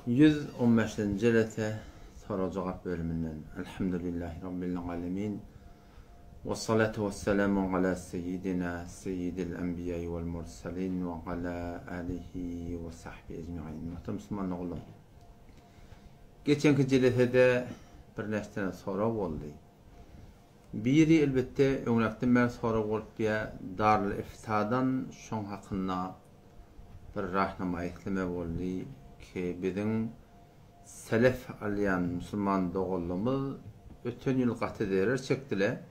115. celete soru cevap bölümünden Elhamdülillahi Rabbil alemin ve salatu ve selamu ala seyyidina seyyidil enbiya'i vel mursalin ve ala alihi ve sahbihi ecma'in. Muhterem Müslüman oğlum, geçenki celetede bir neçe soru oldu. Biri elbette öňläkden bäri soru bolup diye Darul Iftadan şoň hakynda bir rahnama ekleme boldy ki bizim selef alyan Müslüman dogollumuz ötön ýyl gaty derer çekdile.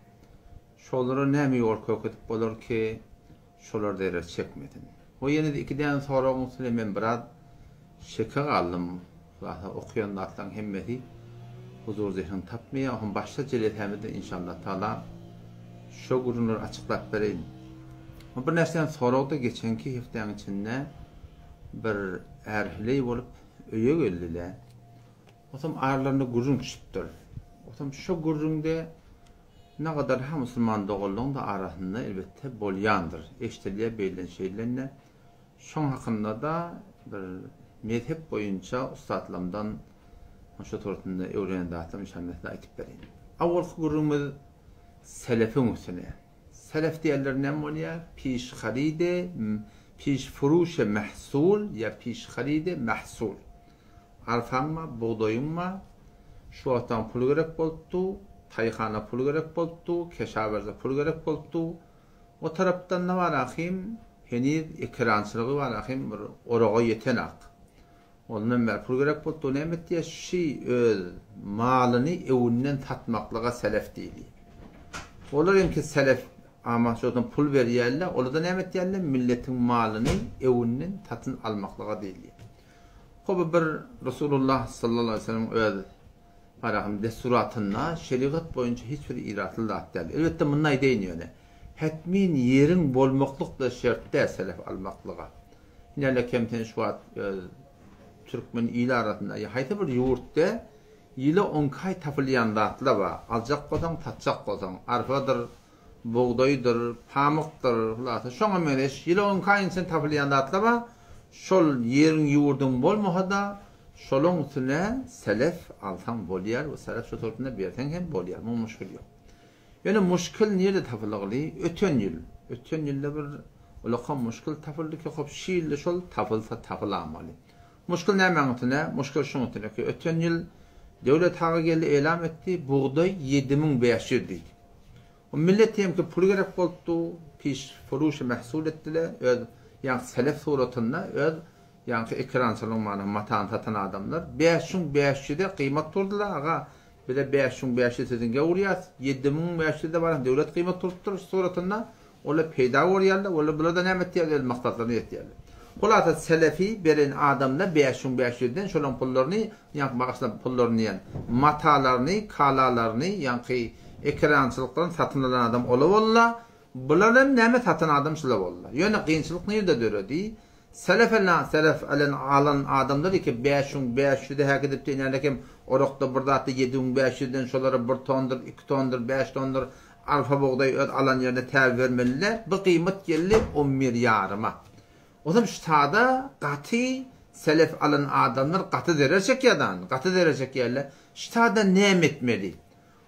Şolary näme ýol köketip bolar ki şolar derer çekmedin. O ýene de ikiden sonra oňsy men biraz şeke galdym. Zaten okuyanlardan hemmeti huzur zihnin tapmaya, onun başta celethamide inşallah taala şu gurunları açıklap bereyim. Bir nersen soradı geçenki haftanın içinde bir erhley bolup öýe geldiler. Otam aralarında gurun düşüpdir. Otam şu gurunda ne kadar ha Müslüman dogollun da arasında elbette bolyandır. Eşteliye beýlen şeýlerle. Şoň hakynda da bir mezhep boyunca ustadlarımdan şu tortunda öğrenen dağıtım inşallah da aytip bereyim. Awalky gurumuz selefin üstüne. Selef diýerler näme bolýar? Piş haride, piş furuşe mahsul ya piş haride mahsul. Arfanma, buğdayınma, şu atan pul gerek boldu, taýhana pul gerek boldu, keşawerze pul gerek boldu. O tarapdan ne var ahim? Henir ekrançılığı var ahim, orağa yetenek. Ondan beri pul gerek boldu, nämet diye şi öz malyny ewünden tatmaklyga selef diýilýär. Olar emki selef ama şodan pul berýärler, olada nämet diýerler? Milletin malyny ewünden tatyn almaklyga diýilýär. Hobi bir Resulullah sallallahu aleyhi ve sellem öz barahym desuratynda şeriat boyunca hiç bir iraty zat däl. Elbette munday deýinýär. Hetmin ýeriň bolmaklykda şertde selef almaklyga. Ýa-da kemten şu wagt Türkmen ili arasında haýsy bir ýurtda ýyly 10 kay tapylýan zatlar bar. Aljak bolsaň, tatjak bolsaň, arpadyr, buğdaýdyr, pamukdyr, ulata. Şoňa mereş ýyly 10 kay için tapylýan zatlar bar. Şol ýeriň ýurdun bolmahada şolun üstüne selef alsan bolýar we selef şu tortunda bersen hem bolýar. Bu müşkil ýok. Ýöne müşkil nerede tapylgly? Ötön ýyl. Ötön ýylda bir ulaqan müşkil tapyldy ki, hop şeýle şol tapylsa tapylamaly. Müşkil näme üstüne? Müşkil şoň üstüne ki, ötön ýyl döwlet haga geldi elam etdi, buğday 7500 diýdi. O millet hem ki pul gerek boldy, piş furuş mahsul etdiler. Yani selef suratında öz yani ekrançılık manı matan tatan adamlar 5500'de kıymet turdular aga bir de 5500 sizin gavuriyat 7500'de var devlet kıymet turdur suratında ola peyda orýarlar ola burada nämet diýerler maksatlaryny ýetýärler. Hulata selefi beren adamlar 5500'den şolan pullaryny yani bağışlap pullaryny yani matalaryny kalalaryny yani ekrançylykdan satyn alan adam ola bulardan näme satyn adam şula bollar. Ýöne kynçylyk nerede döredi? Selef alan adamlar ki 5500'de hak edip diýerlekim orokda burda 7500'den şolary 1 tondur, 2 tondur, 5 tondur arpa buğday alan ýerde täb bermeliler. Bu kıymet geldi 10 milyarma. O zaman şu taada gaty selef alan adamlar gaty derejek ýadan, gaty derejek ýerler. Şu taada näme etmeli?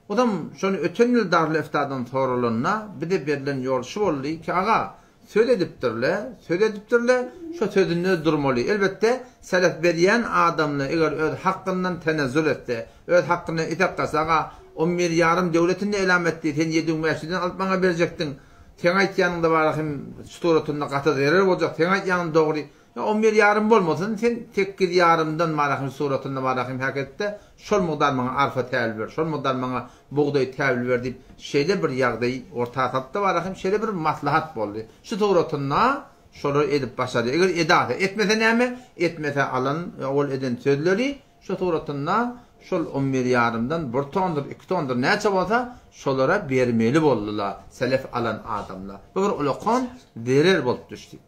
Odam şonu ötön ýyl Darul Iftadan sorulunna bir de berilen ýol şu boldy ki aga söýledipdirler, şu sözünde durmaly. Elbette selef berýän adamny eger öz hakkyndan tenezzül etdi, öz hakkyny itek gasa aga 10 milyarym döwletinde elam etdi, sen 7500'den alyp bana berjekdiň. Sen aýtýanyňda barahym suratynda gaty derer boljak, sen aýtýanyň dogry. 10 milyarym bolmasyn, sen 8 yarımdan marahym suratynda marahym hak etdi. Şol mugdar maňa arfa täbil ber, şol mugdar maňa buğday täbil ber diýip şeýle bir ýagdaý orta tapda barahym şeýle bir maslahat boldy. Şu suratynda şolu edip başary. Eger edat etmese näme? Etmese alan ol eden sözleri şu suratynda şol 10 milyarymdan 1 tondur, 2 tondur näçe bolsa şolara bermeli boldular selef alan adamlar. Bu bir ulaqan derer bolup düşdi.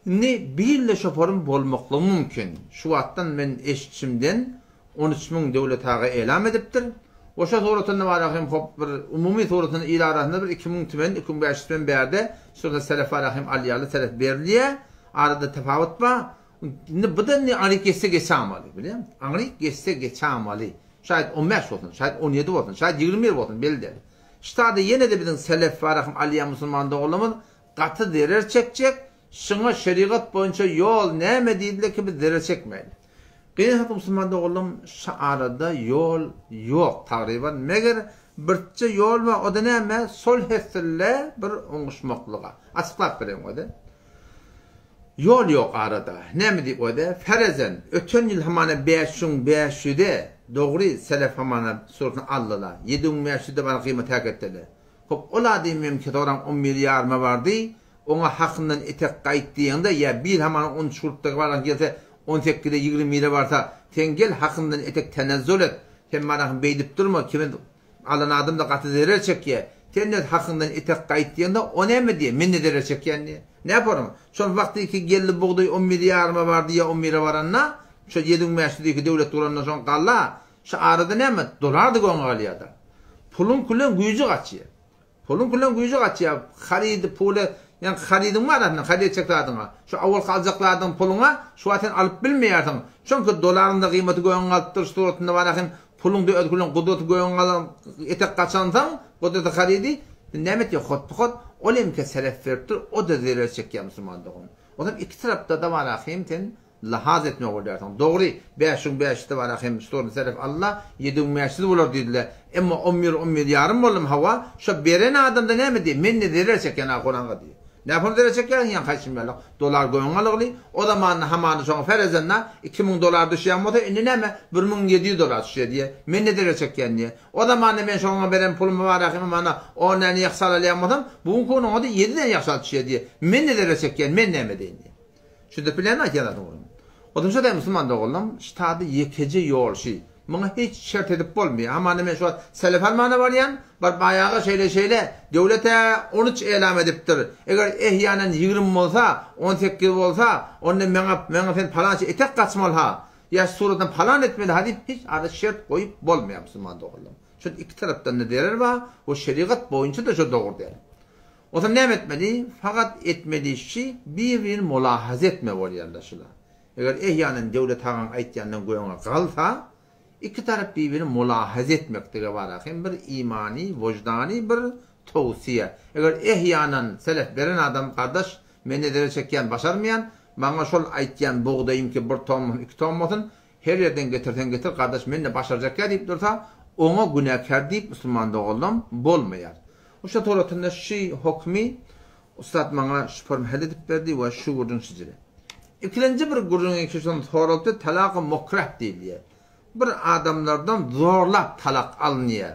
Ne bille şoforum bolmakly mümkin. Şu wagtdan men eşitçimden 13.000 döwlet haga elam edipdir. Oşa suratynda barahym hop bir umumy suratyny il arasynda bir 2000 tümen 2500 tümen berde şurada selef barahym alýaly selef berilýär. Arada tefawut bar. Bu da ne anlık geçse geçamalı biliyor musun? Anlık geçse geçamalı. Şayet 15 olsun, şayet 17 olsun, şayet 20 olsun belli değil. İşte yine de bizim selef varahım Aliye Müslüman'da olamın katı derer çekecek. Şuna şeriat boyunca yol neyme değildi ki biz derer çekmeyelim. Kıyıhat Müslüman'da olam şu arada yol yok takriben. Meğer birçe yol var o da neyme sol hesille bir onuşmaklığa. Açıklap vereyim o da. Yol yok arada. Ne mi deyip o da? Ferezen, ötön yıl hamana 500'de doğru selef hamana sorusunu aldılar. 700'de bana kıymet hak ettiler. Hop, ola diyeyim ki doğran 10 milyar mı vardı? Ona hakkından etek kayıt diyende ya bir hamana 10 şurtlık var gelse 18'de 20 milyon varsa sen gel hakkından etek tenezzül et. Sen bana beydip durma. Kimin alan adım da katı derer çek ya. Sen de hakkından etek kayıt diyende o ne mi diye? Men ne derer çek yani? Ne yaparım? Son vakti ki geldi buğday 10 milyar mı vardı ya 10 milyar varanla. Şu 7 devlet dolarından son kalla. Şu arada ne mi? Dolar da gönül alıyor da. Pulun kullan gücü kaçıyor. Pulun kullan gücü kaçıyor. Haridi pulu yani haridin var adına, harid çekladığına. Şu avval kalacaklardan puluna şu aten alıp bilmeyerdin. Çünkü doların da kıymeti gönül alıptır. Suratında var akin pulun da ödgülün kudreti gönül alıp etek kaçansan kudreti haridi. Nemet ya hot olayım ki selef veriptir. O da zirve çekiyor Müslüman'da onu. O zaman iki tarafta da var akin ten lahaz etme oluyorsan. Doğru 5'te var akin sorun selef Allah 7 olur dediler. Ama 10 milyarım oğlum hava. Şu beren adamda ne mi diye? Men ne zirve çekiyor Kur'an'a diye. Ne yapalım dere çeker yan kaçım böyle dolar goyungalıqlı o zaman hamanı sonra ferezenna 2000 dolar düşen moda ne mi 1700 dolar düşüyor diye men ne dere çeker diye o zaman ben sonra beren pulumu var akım bana ondan yaxsalalayamadım bu konu o da 7'den yaxsal düşüyor diye men ne dere çeker men ne mi diye şu planla geladım o da şöyle Müslüman da oldum ştadı yekece yol şey bana hiç şart edip olmuyor. Ama hemen şu selef almanı var yan, bayağı şeyle devlete 13 elam ediptir. Eğer ehyanen 20 olsa, 18 olsa, onun bana falan etek kaçmalı ha. Ya suratan falan etmeli hadi hiç arada şart koyup olmuyor Müslüman da oldum. Şu iki taraftan ne derer var? O şeriat boyunca da şu doğru der. O zaman ne etmeli? Fakat etmediği şey bir mülahaz etme var yandaşlar. Eğer ehyanen devlet hagan aytyandan goyuna kalsa İki taraf birbirini mülahaz etmekte var. Hem bir imani, vicdani bir tavsiye. Eğer ehyanan selef veren adam kardeş meni dere çeken başarmayan bana şol aytyan buğdayım ki bir ton, 2 ton olsun her yerden getir kardeş meni başaracak ya deyip dursa ona günahkar deyip Müslüman da oldum bolmayar. O şu toratında şey hukmi Ustad bana şüphem hededip verdi ve şu gurun sicili. İkinci bir gurun ekşişten soruldu talak-ı mukrah değil diye. Bir adamlardan zorlap talak alınıyor.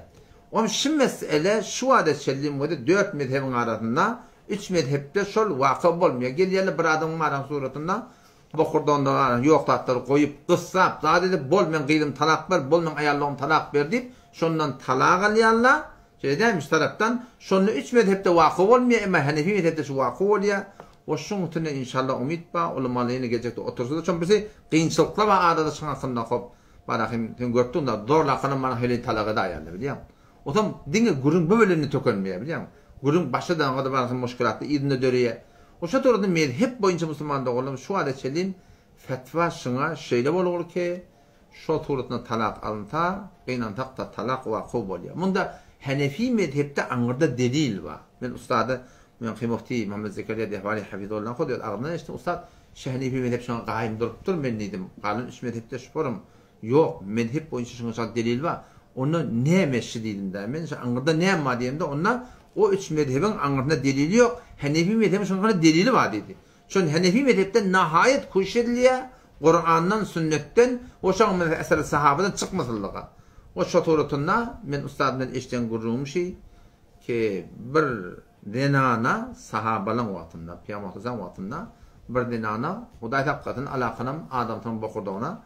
Onun şu mesele şu adet şellim var 4 mezhebin arasında 3 mezhepte şol vakı olmuyor. Gel bir adamın aran suratında bokurdan da yok tatları koyup kıssap zaten bol men kıydım talak ver bol men ayarlığım talak ver deyip şondan talak alıyorlar. Şeydemiş taraftan şonlu 3 mezhepte vakı olmuyor ama Hanefi mezhepte şu vakı oluyor. O şunun tüne inşallah umut ba ulamalarına gelecekte otursa da çünkü bizi kıyınçılıkla var arada çıkan hop Barakim gördüm da zorla bana hele talaga da ayarlı biliyor musun? O zaman dinle gurun böyleni tökönmeye biliyor musun? Gurun başladan kadar bana müşkülatı idinde dörüye. O şu torada hep boyunca Müslüman da oğlum şu adet çelin fetva şuna şeyle olur ki şu turatına talak alınsa kıyınan takta talak ve kub oluyor. Bunda Hanefi mezhepte anırda delil var. Ben ustadı Mufti Muhammed Zekeriya Dehvali Hafizullah koduyor. Ağırdan işte ustad Hanefi mezhep şuna gayim durup dur ben dedim. Kalın 3 mezhepte şüpherim. Yok, mezhep boyunca şuna delil var. Ona ne meşhediydim der. Ben anırda ne ama diyeyimde ona o 3 mezhebin anırda delili yok. Hanefi mezhebin şuna delili var dedi. Çünkü Hanefi mezhepte nihayet kuşediliyor. Kur'an'dan, sünnetten, o şan eseri sahabadan çıkmasınlığa. O şatoratında ben ustadımdan eşten gurduğum şey ki bir denana sahabalan vaktinde, Peygamber'in vaktinde bir denana Huday tapqatın alakanam adamtan bokurduğuna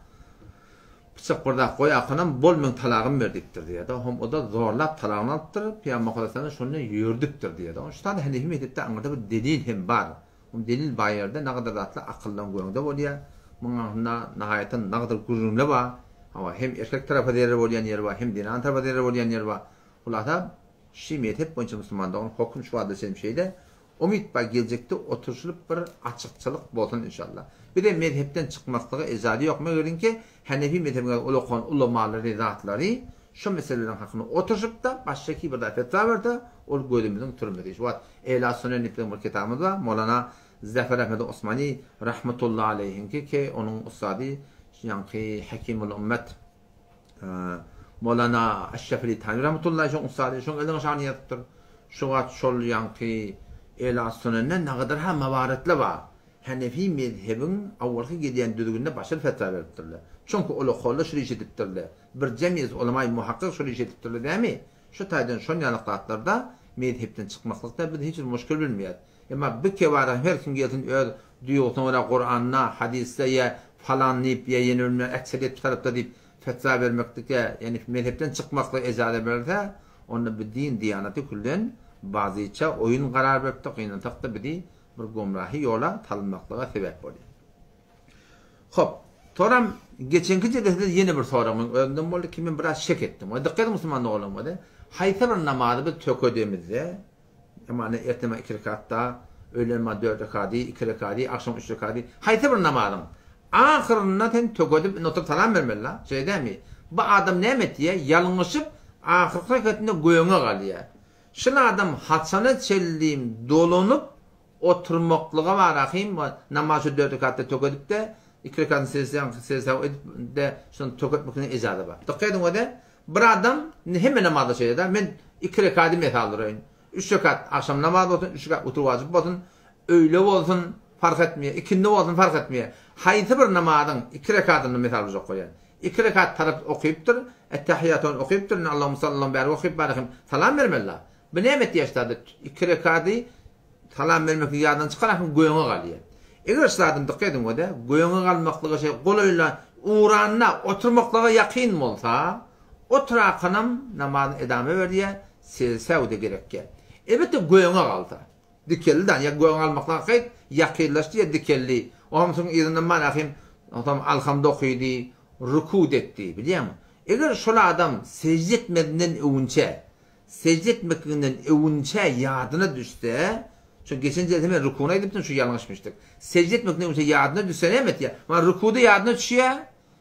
bıçak burada koy akınam bol men talağım verdiktir diye de o da zorlap talağını alıptır Peygamber'in şunu yürüdüktür diye de. Şu tane Hanefi mezhepte anırda bir delil hem var. O delil bayırda ne kadar rahatla akıldan koyunda oluyor. Bunun nihayeten ne kadar gururumlu var. Ama hem erkek tarafa değerli olayan yer var, hem dinan tarafa değerli olayan yer var. Ulan da mezhep boyunca Müslüman'da onun hüküm şu adı şeyde Umid var gelecekte oturuşulup bir açıkçılık bolsun inşallah. Bir de mezhepten çıkmaklığı ecali yok mu? Görün ki Hanefi mezhebine ulukon ulamaları, zatları şu meselelerin hakkında oturuşup da baştaki bir de fetva verdi. O gözümüzün türmedi. Şu an Ehli Sünnet ipliğin bir kitabımız var. Mevlana Zafer Ahmed Osmani rahmetullahi aleyhi ki onun ustadı yani Hakimul Ümmet Mevlana Eşrefili Tanrı rahmetullahi aleyhi ustadı şu elden şaniyettir. Şu an şol yani Ehli Sünnet'ten ne kadar hem mevaretli var. Hanefi mezhebin avvalki gidiyen düzgünde başarı fetva verdirler. Çünkü o kolla şunu işittirler. Bir cemiyet olamayı muhakkak şunu işittirler değil mi? Şu taydan şun yanıklatlarda mezhepten çıkmaklıkta bir hiç müşkül bilmiyor. Ama bir kevara her kim gelsin diyorsun ona Kur'an'na, hadiste ya falan deyip ya yenilme ekseriyet tarafta deyip fetva vermekteki yani mezhepten çıkmakla ecale verse onu bir din diyaneti küllen bazıca oyun karar verip yine takta bir gomrahi yola tanınmaklığa sebep oluyor. Hop, toram geçenki cedede yeni bir soramın önden oldu ki ben biraz şek ettim. O dikkat Müslümanlık olamadı. Hayta bir namazı bir töködüğümüzde yani erteme 2 rekatta, öğlen 4 rekatı, 2 rekatı, akşam 3 rekatı. Hayta bir namazın ahırına ten töködüp notuk salam vermeliler. Şey değil mi? Bu adam ne diye yalınmışıp ahır rekatında göğüne kalıyor. Şimdi adam hatsana çelliğim dolunup oturmaklığa var akıyım namazı 4 rekatta töködüp de 2 rekatını seslen edip de şunu töködmekine icadı var. Tıkkıydın o da bir adam hemen namazda şey eder. Ben 2 rekatı metaldır. 3 rekat akşam namaz olsun, 3 rekat otur vacip olsun, öyle olsun fark etmiyor, ikindi olsun fark etmiyor. Haydi bir namazın 2 rekatını metal yok koyan. 2 rekat taraf okuyuptur, ettehiyatını okuyuptur, Allah'ım sallallahu aleyhi okuyup barakim salam vermeliler. Bu ne emet yaştadı? 2 rekatı salam vermek yadan çıkarak göğüne kalıyor. Eğer sıradan tıkkaydın o da, göğüne kalmaklığa şey, koluyla uğranına oturmaklığa yakın olsa, oturakınım namazın edame verdiye sevde gerekke. Elbette göğüne kaldı. Dikelliden ya göğüne kalmakla kayıt yakınlaştı ya dikelli. O hamsın izinden manakim alhamda okuydu, rükud etti biliyor musun? Eğer şöyle adam secde etmediğinden övünçe yadına düşse, çünkü geçince hemen rükûna edip şu yanlışmıştık. Secde etmekten övünçe yadına düşse ne emet ya? Ama rükuda yadına düşüyor,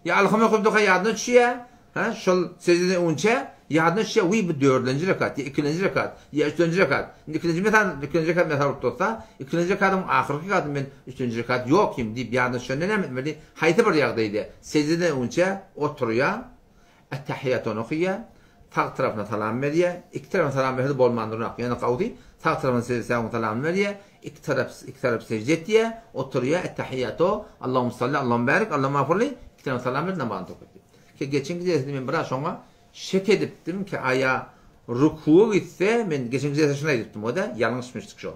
ya alhamda okuyup yadına düşüyor. Ha, şol secdeden övünçe yadına düşüyor, bir 4. rekat, ya 2. rekat, ya 3. rekat. 2. rekat metal tutsa, 2. rekatın ahırki rekatın ben 3. rekat yokum deyip yadına düşüyor. Ne demeli? Haydi bir yağdaydı. Secdeden övünçe oturuyor, ettehiyatını okuyor, sağ tarafına salam veriyor, iki tarafına salam veriyor, bolmandırını okuyor. Yani kavdi, sağ tarafına salam veriyor, iki taraf secde ediyor, oturuyor, ettehiyatı, Allahümme salli, Allahümme barik, Allahümme afurli, iki tarafına salam veriyor, namazını okuyor. Ki geçen gece ben biraz sonra şek ediptim ki aya rükûa gitse, ben geçen gece şuna ediptim o da yanlışmıştık şu.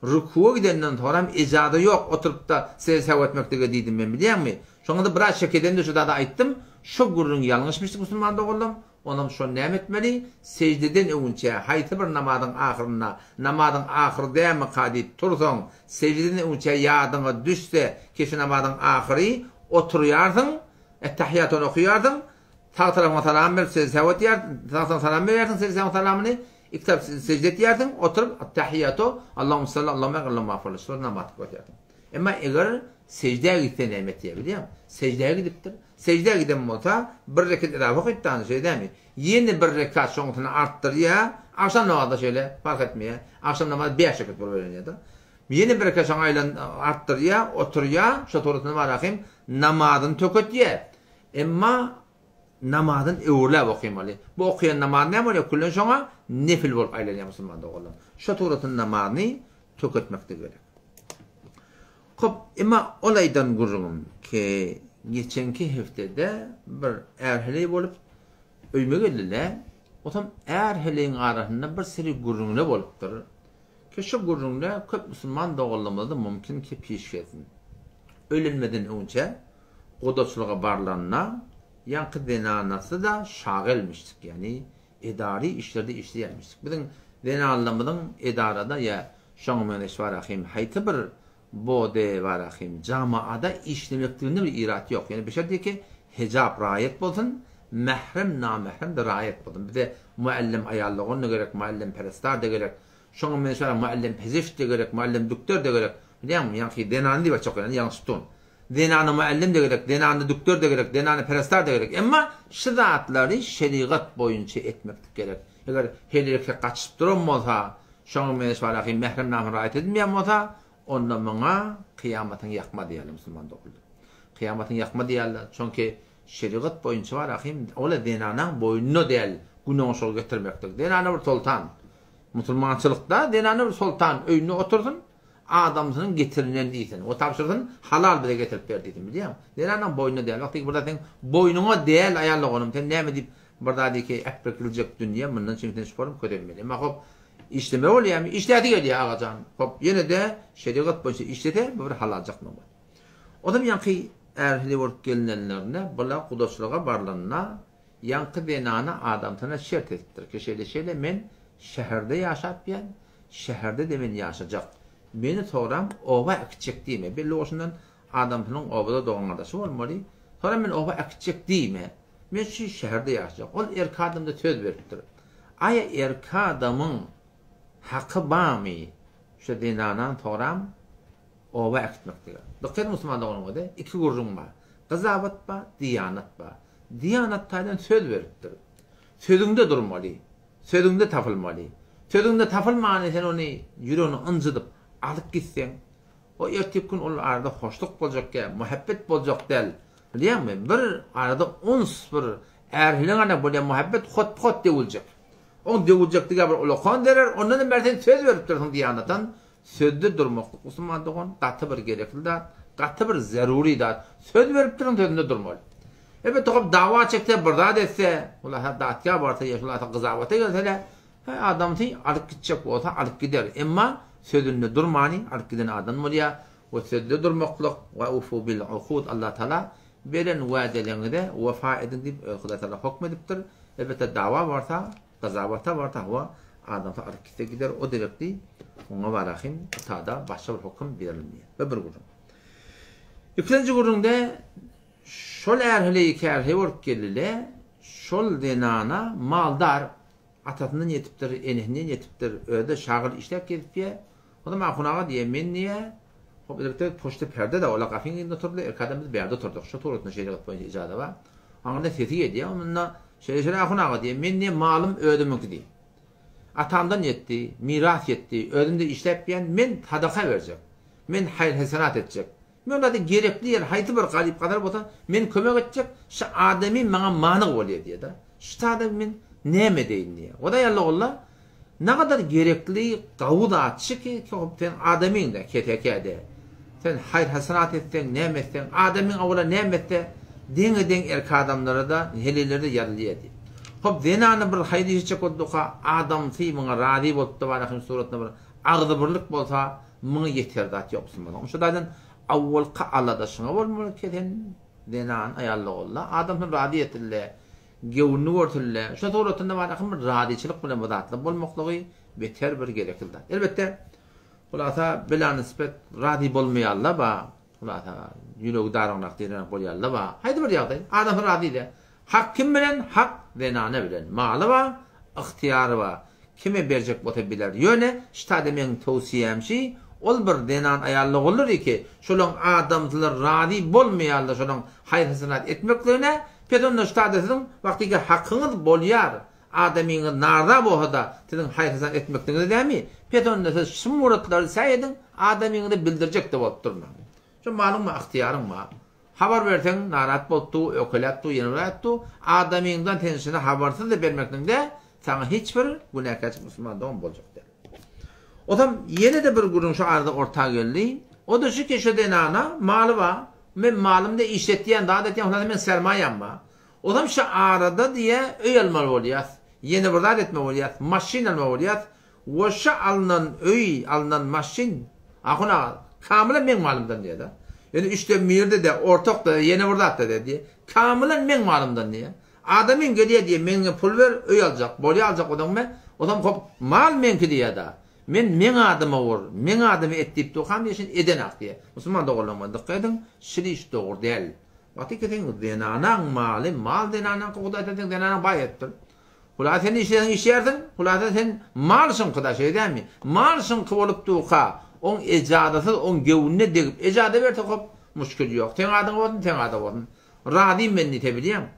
Rükûa gidenden sonra icadı yok, oturup da sev etmekte dedim ben biliyor musun? Şu anda biraz şek eden de şu da ayttım, şu gururun yanlışmıştık Müslüman da oldum. Onun şu ne etmeli? Secdeden övünçe, haytı bir namazın ahırına, namazın ahırı değil mi kadip tursun, secdeden övünçe yadına düşse, kişi namazın ahırı oturuyarsın, ettehiyatını okuyardın, sağ tarafına salam verip sevet yerdin, sağ tarafına salam verirdin, selamını, iki taraf secde ederdin, oturup ettehiyatı, Allahümme salli, Allahümme afurli, sonra namaz okuyardın. Ama eğer secdeye gitse nimet diyebiliyor musun? Secdeye gidiptir. Secdeye giden olsa bir rekat edafı kıyıttan şey değil mi? Yeni bir rekat şoğutunu arttır ya, akşam namazda şöyle fark etmiyor. Akşam namazda 5 rekat böyle da. Yeni bir rekat şoğutunu arttır ya, otur ya, şu tuğrutunu var akıyım, namazını tököt ya. Ama namazın öğürle okuymalı. Bu okuyan namaz ne var? Kullan şoğa nefil bolup aylaniya Müslüman'da oğlum. Şu tuğrutun namazını tökötmekte gerek. Hop, ama olaydan gururum ki geçenki haftede bir erheleyi bolup öyme geldiler. O tam erheleyin arasında bir seri gururumla boluptur. Ki şu gururumla köp Müslüman doğullamada mümkün ki piş gelsin. Ölünmeden önce kodaçılığa barlarına yankı denanası da şağılmıştık. Yani idari işlerde işleyemiştik. Bizim denanlamadın idarada ya şanımın var akıyım haytı bir bode var akıyım camaada işlemektiğinde bir irat yok. Yani bir şey diyor ki hicab rayet bolsun, mehrem namehrem de rayet bolsun. Bir de muallim ayarlı onu gerek, muallim perestar da gerek. Şoňa men şara muallim pezif de gerek, muallim doktor de gerek. Bilýärmi? Ýa-ni denany diýip çok ýani ýalňyş tutun. Denany muallim de gerek, denany doktor de gerek, denany perestär de gerek. Emma şu zatlary şeriat boýunça etmek gerek. Eger helilikle gaçyp duran bolsa, şoňa men şara mehremnamy raýat edilmeýän bolsa, onda maňa kıyamatyň ýakma diýerler musulman dokuldy. Kıyamatyň ýakma diýerler. Çünki şeriat boýunça bar ahim ola denanyň boýnuny däl günah şol getirmekdir. Denany bir sultan. Musulmançylykda denany bir sultan öýüne oturdun, adamsynyň getirinen diýsin. O tapşyrdyn, halal bile getirip berdi diýsin, bilýärmi? Denanyň boýnuny däl. Wagty burada sen boýnuňa däl aýallagynym, sen näme diýip burada diýki äprekliljek dünýä mundan çimden şorum körenmeli. Ma hop işleme bolýarmy? İşlädi gelýär agajan. Hop ýene de şeriat boýunça işlete bir halaljakmy bar. Odam ýanky erhli bolup gelinenlerine bula kudaşlyga barlanyna ýanky denany adamtyna şert etdir. Keşele men şäherde ýaşapýan, şäherde de men ýaşajak. Meni togram oba ekçek diýme. Belli oşundan adamtynyň obada doğan adaşy bolmaly. Sonra men oba ekçek diýme. Men şu şäherde ýaşajak. Ol erki adamda söz beripdir. Aýa erki adamyň haqqı bami şu dinanan toram oba ekitmekdir. Dikkat musulmanda olmadı. İki gurrun var. Gazabat var, diyanat var. Diyanat taýdan söz beripdir. Sözüňde durmaly. Sözüňde tapylmaly. Sözüňde tapylmany sen onu ýüregini ınjydyp alyp gitsen, o erteki gün ol arada hoşluk boljakka, muhabbet boljak del. Bilýärmi? Bir arada uns bir erhiliňe bolýan muhabbet hot dewuljak. On dewuljak diýär bir ulakan derer, ondan bersen söz berip dursun diyanatan. Sözde durmaklyk musulman dogan gaty bir gerekli da, gaty bir zaruri da. Söz berip durun sözünde durmaly. Evet, hop dawa çekse, birdat etse, ula hatda barsa ýaşulata gyzawata gelse, adamty alyp gitjek bolsa alyp gider. Emma sözünde durmany, alyp giden adam bolýar. O sözde durmaklyk we ufu bil uqud Allah taala beren wa'delerini wefa edin diýip Huda taala hukm edipdir. Evet, dawa barsa, gyzawata barsa wa adamty alyp gitse gider. O direkli ona barahim tada başka bir hukm berilmeýär. Ve bir gurun. İkinci gurunda şol erhili kerhe bolup gelile, şol denana maldar atatynyň ýetipdir, enehiniň ýetipdir, öde şagyr işläp gelipdir. O da mahunaga diýe men niýe? Hop birlikde poşta perde de ola gafiňinde oturdy, erkadamyz berde oturduk. Şu toratna şeriat boýunça ijada bar. Aňda sesi ýedi, onunla şeýle mahunaga diýe men niýe malym ödümüki diýe. Atamdan ýetdi, miras ýetdi, özümde işläpýän men sadaka berjek. Men haýr hesenat etjek. Men onda gerekli yer haýty bir galyp kadar bolsa men kömek etjek. Şu adamy maňa manyk bolýar diýe da. Şu adam men näme deýin diýe. O da ýalla golla ne kadar gerekli gawud atçy ki sen adamyň da ketekede. Sen haýr hesenat etsen, näme etsen, adamyň awla näme etse deň erki adamlara da helelerde ýarylýar. Hop denany bir haýdy çekodduka adam symaňa rady bolup da barahym suratna bir agdy birlik bolsa muňa ýeter zat ýoksun. Şoňdan awwalqa aladaşyňa bolmaly keten denan aýallyk bolla. Adamyň rady etille, gewni wurtille. Şo suratynda barahym radyçylyk bilen bodatly bolmaklygy beter bir gerekli. Elbetde ulata bilen nispet rady bolmaýarlar ba, ulata ýüregi daranyk diýen bolýarlar ba. Haýdy bir ýagdaý, adam rady de. Hak kim bilen? Hak denane bilen. Maly ba, ihtiyary ba. Kime berjek bota biler? Ýöne, ştada men towsiýemşi, ol bir denan aýallyk bolar ki, şolaň adamlar rady bolmaýarlar, şolaň haýr hesenat etmeklerine, pedonda ştadasyň wagtyga hakyňyz bolýar. Adamyň narda bolsa, siziň haýr hesenat etmeklerine dämi? Pedonda siz şu muratlary saýedin, adamyňy bildirjek de bolup durmaň. Şu malum ma, ihtiyaryň ma. Habar versen narat boldu, ökelatdu, ýenratdu, adamyňdan tensine habarsız da bermekden de sana hiçbir günahkar musulman doğum boljak der. Odam yine de bir gurun şu arada orta geldi. O da şu keşe denana malı var. Men malımda işletdiyen, daha da etdiyen, ondan men sermayem var. Odam şu arada diye öy almalı bolýar. Yeni birdat etme bolýar, maşin almalı bolýar. O şu alınan öy, alınan maşin, ahuna kamilen men malımdan diye da. Yani işte mirde de ortak da yeni birdat da dedi. Kamilen men malımdan diye. Adamın geliyor diye men pul ver, öy alacak, bolya alacak odam hop mal menki diye da. Men adıma vur, men adımı etdip dokam diye edenak diye. Müslüman doğrulama dikkat edin, şiriş doğru değil. Vakti ketin denanan mali, mal denanan kuda edin denanan bayettir. Hula sen işerdin, hula sen malsın kıda şey değil mi? Malsın kıvolup duqa, on ecadasız, on gevunne degip, ecada ver tokop, muşkil yok. Ten adı olun, ten adı olun. Radiyim ben nite biliyem.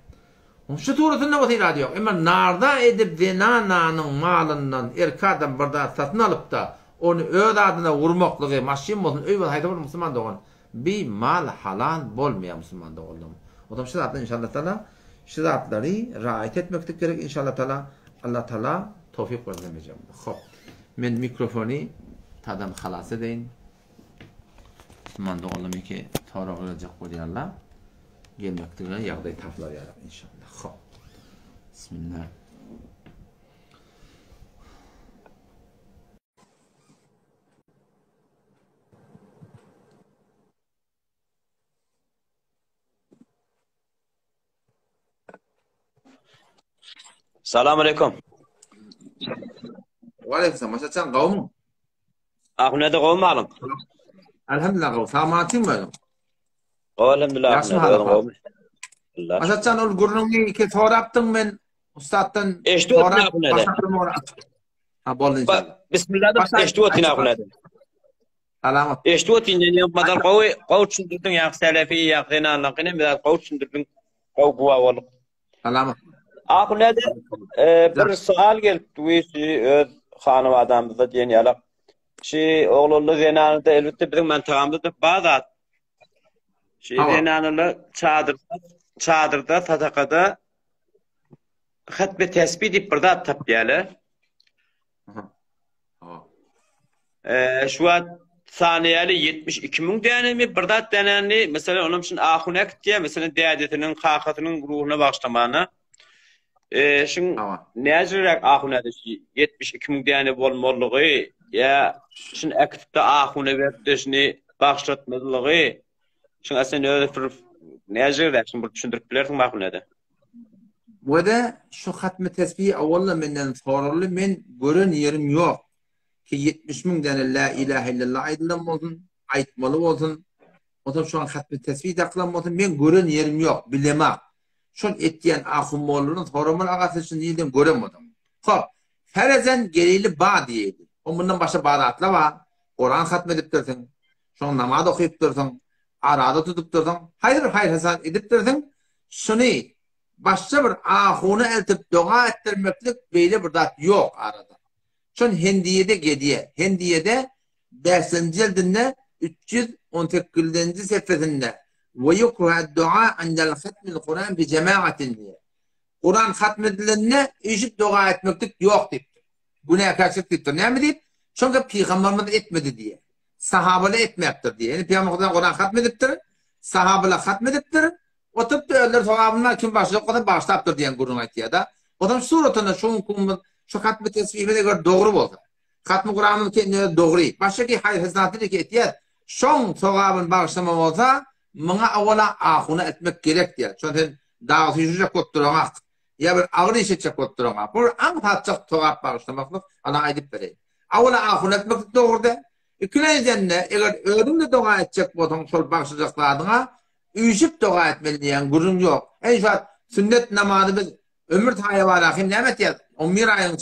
Şu tuğrasında o irade yok. Ama narda edip zenananın malından erkadan barda satın alıp da onu öz adına vurmaklığı, maşin olsun, öy var, hayda var Müslüman da olun. Bir mal halal bolmayan Müslüman da oldum. O da şu zatla inşallah Teala şu zatları rahat etmek gerek inşallah Teala. Allah Teala tevfik vermeyeceğim. Hop. Men mikrofonu tadan halas edeyim. Müslüman da oldum ki tara olacak bu Allah. Gelmektedir yağday taflar yarar inşallah. Hop. Bismillah. Selamun aleyküm. Ve aleyküm. Maşaçan kavmu. Ahune de kovmalım. Elhamdülillah kavmu. Sağmaatın mı? Elhamdülillah. Yaşlı hala. Maşaçan ol gurungi ki soraptın ben ustadtan. Eşti otin ahune de. Ha bolun inşallah. Bismillah. Eşti otin ahune de. Alamat. Eşti otin yani madal qav çündürdün ya selefi ya zinanla qine madal qav çündürdün qav guva olup. Alamat. Ahune de bir sual geldi uysi öz hanım adamımızda diyen yalak. Oğlulu zinanında elbette bizim menteğamda da bazı zinanlı çadırda sadakada hatbe tesbih deyip burada tapyalı. Şu an saniyeli 72.000 denemi burada deneni mesela onun için ahunek diye mesela değadetinin kakatının ruhuna bağışlamanı şimdi necirek ahunek 72.000 deneni bolmalığı ya şimdi aktifte ahunek vertişini bağışlatmalığı şimdi aslında öyle bir necirek şimdi bu düşündürüp bilersin ahunek'de. Bu da şu hatmi tesbihi avvalla menden sorullu men görün yerim yok. Ki 70.000 tane la ilahe illallah aydılan olsun, aytmalı olsun. O da şu an hatmi tesbih takılan olsun, men görün yerim yok, bilemek. Şun ettiyen ahum olurun, sorumun ağası için değilden göremedim. Hop, ferezen geleli bağ diyeydi. O bundan başka bağdatla var. Kur'an hatmi edip dursun, şun namaz okuyup dursun, arada tutup dursun, hayır hasan edip dursun. Şunu başka bir ahunu eltip dua ettirmeklik böyle bir dat yok arada. Şun Hindiye'de gediye. Hindiye'de 5. cildinde 318. sefesinde ve yukruha dua andel hatmil Kur'an bi cemaatin diye. Kur'an hatmedilenine işit dua etmeklik yok deyip. Buna karşılık deyip. Ne mi deyip? Çünkü Peygamberimiz etmedi diye. Sahabeler etmektir diye. Yani Peygamberimiz Kur'an hatmediptir. Sahabeler hatmediptir. O tıpta öller sahabınlar kim başlayıp kadar başlayıptır diyen Kur'an etiyor da. O da suratında şu hatmi tesbihine göre doğru oldu. Hatmi Kur'an'ın kendine doğru. Başka ki hayır hizmetleri ki etiyat. Şon sahabın bağışlama olsa bana avvala ahuna etmek gerek diye. Çünkü dağıtı yüzecek otturmak. Ya bir ağır işecek otturmak. Bu an hatçak sahab bağışlamaklık ana edip vereyim. Avvala ahuna etmek doğru da. İkinciden de eğer ölümle dua edecek botan sol bağışlayacaklarına üyüşüp dua etmeli diyen gurum yok. En şart sünnet namazı biz ömür tayı var ahim nemet yaz. 11 ayın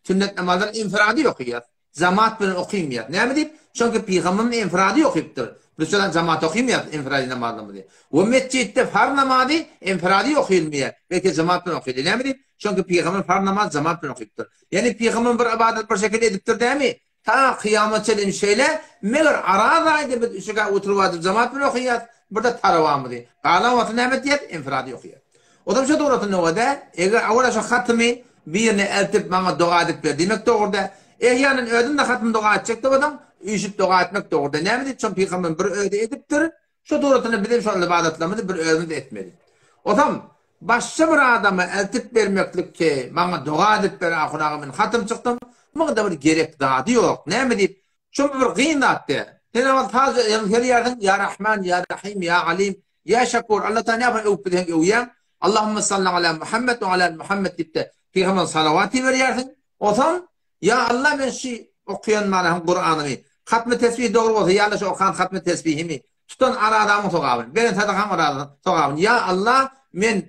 sünnet namazların infiradi okuyat. Zamat bilen okuymayat. Ne mi deyip? Çünkü Peygamber'in infiradi okuyuptur. Mesela zamat okuymayat infiradi namazını diye. O mescitte far namazı infiradi okuyulmayat. Belki zamat bilen okuyulur. Ne mi deyip? Çünkü Peygamber far namaz zamat bilen okuyuptur. Yani Peygamber bir ibadet bir şekilde ediptir değil mi? Ta kıyamet çelin şeyle meğer aradaydı bir şekilde oturuvadı zamat bilen okuyat. Burada taravamı diye. Kalamatı ne mi diyet? İnfiradi okuyat. O da bir şey doğru ne da? Eğer avvala şu hatmi birine eltip bana dua edip ver demek doğru da. Ehyanın ödün de hatmi dua edecek de adam işip dua etmek doğru da. Ne mi deyip? Çünkü Peygamber bir öde ediptir. Şu doğrusunu bilim şu ibadetlerimizi bir ödünü de etmeli. O da başka bir adamı eltip vermeklik ki bana dua edip ver ahunağımın hatım çıktım. Bana da bir gerek daha yok. Ne mi deyip? Çünkü bir gıyinat de. Hena fazla her yerden ya Rahman ya Rahim ya Alim ya Şakur Allah Teala yapar öpüden uyam. Allahumme salli ala Muhammed ve ala Muhammed diye Peygamber salavatı veriyorsun. O zaman ya Allah ben şey okuyan manam Kur'an'ı hatmi tesbih doğru olsa ya Allah şu okuyan hatmi tesbihimi tutan aradamı sokabın. Ben tadakan aradamı sokabın. Ya Allah men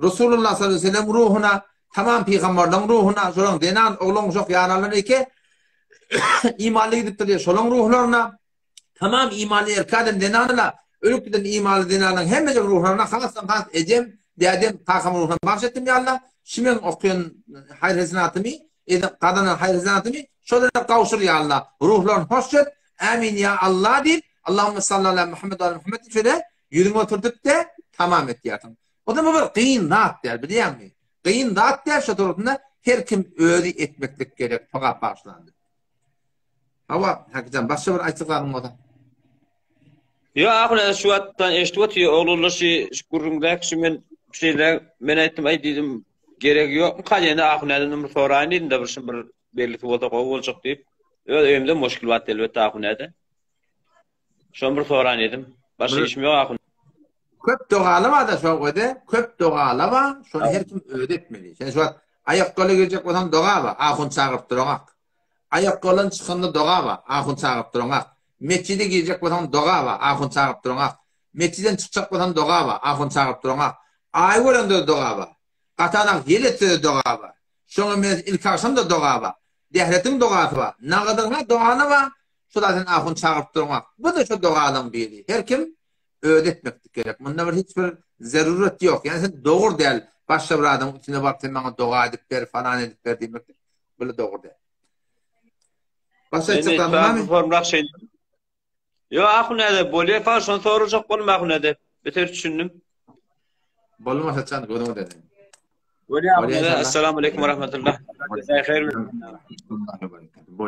Resulullah sallallahu aleyhi ve sellem ruhuna tamam peygamberden ruhuna solan denan oğlun çok yaralar ki imanlı gidip diyor solan ruhlarına tamam imanlı erkaden denanla ölükten imanlı denanın hem de ruhlarına halastan has edem dedim takam ruhuna bahsettim ya Allah şimdi okuyan hayır hizmetimi kadının hayır hizmetimi şöyle kavuşur ya Allah ruhlarını hoşçet amin ya Allah deyip Allahümme sallallahu aleyhi Muhammed ve Muhammed şöyle yürüme oturduk da tamam et yatım. O da bir kıyın dağıt der biliyor musun? Kıyın dağıt der şu tarafında her kim öğri etmeklik gerek fakat başlandı. Hava hakikaten başka bir açıklarım o da. Ya ahuna şu attan eştiyatı oğlullaşı şukurumdak şu men şeyler men aytdım ay dedim gerek yok. Kalene ahuna'dan bir sorayın da bir belli bolta olacak deyip. Öyle müşkil var elbette ahuna'da. Şon bir sorayın dedim. Başka işim yok ahuna. Köp doğalama da şu öde. Köp doğalama şunu her kim ödetmeli. Sen şu ayak kolu gelecek olan doğa var. Ahun çağırıp durmak. Ayak kolun çıkında doğa var. Ahun çağırıp durmak. Mescide girecek olan doğa var. Ahun çağırıp durmak. Mesciden çıkacak olan doğa var. Ahun çağırıp durmak. Ay vuranda doğa var. Katanak yelette doğa var. Şunu men ilk akşam da doğa var. Dehretin doğası var. Ne kadar doğanı var. Şu da sen ahun çağırıp durmak. Bu da şu doğanın biri. Her kim öğretmek gerek. Bunda hiçbir zaruret yok. Yani sen doğru değil. Başka bir adam içine bak sen bana dua edip ver falan edip ver demektir. Böyle doğru değil. Başka açıklar mı? Ben formlak şey. Yo ahuna'da bolye falan şonu soracak bolma ahuna'da. Beter düşündüm. Bolma saçan gördüm dedim. Bolye ahuna'da. Esselamu aleyküm ve rahmetullah. Cezayir hayır.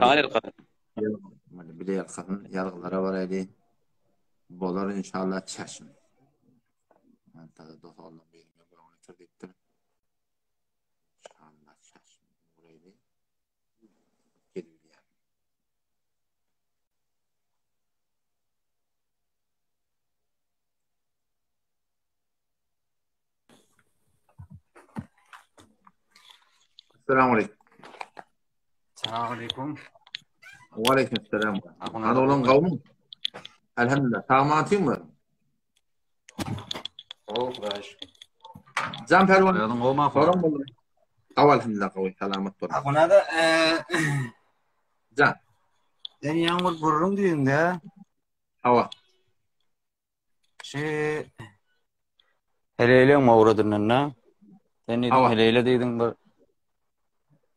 Tanrı kadın. Bile kadın yargılara var idi. Bolar inşallah çeşim. Ben tadı dost oldum benim programı bitirdim. İnşallah çeşim. Burayı geliyor. Selamun aleyküm. Selamun aleyküm. Ve aleyküm selam. Hadi olan kavmin. Elhamdülillah. Tağmatın mı? Oh, baş. Can pervan. Oyalım olma Soran bulur. Elhamdülillah kavmi. Selamet olun. Akuna da Can. ben yağmur vururum diyorsun Hava. Şey heleyle mi uğradın ne? Sen dedin Hava. heleyle dedin bir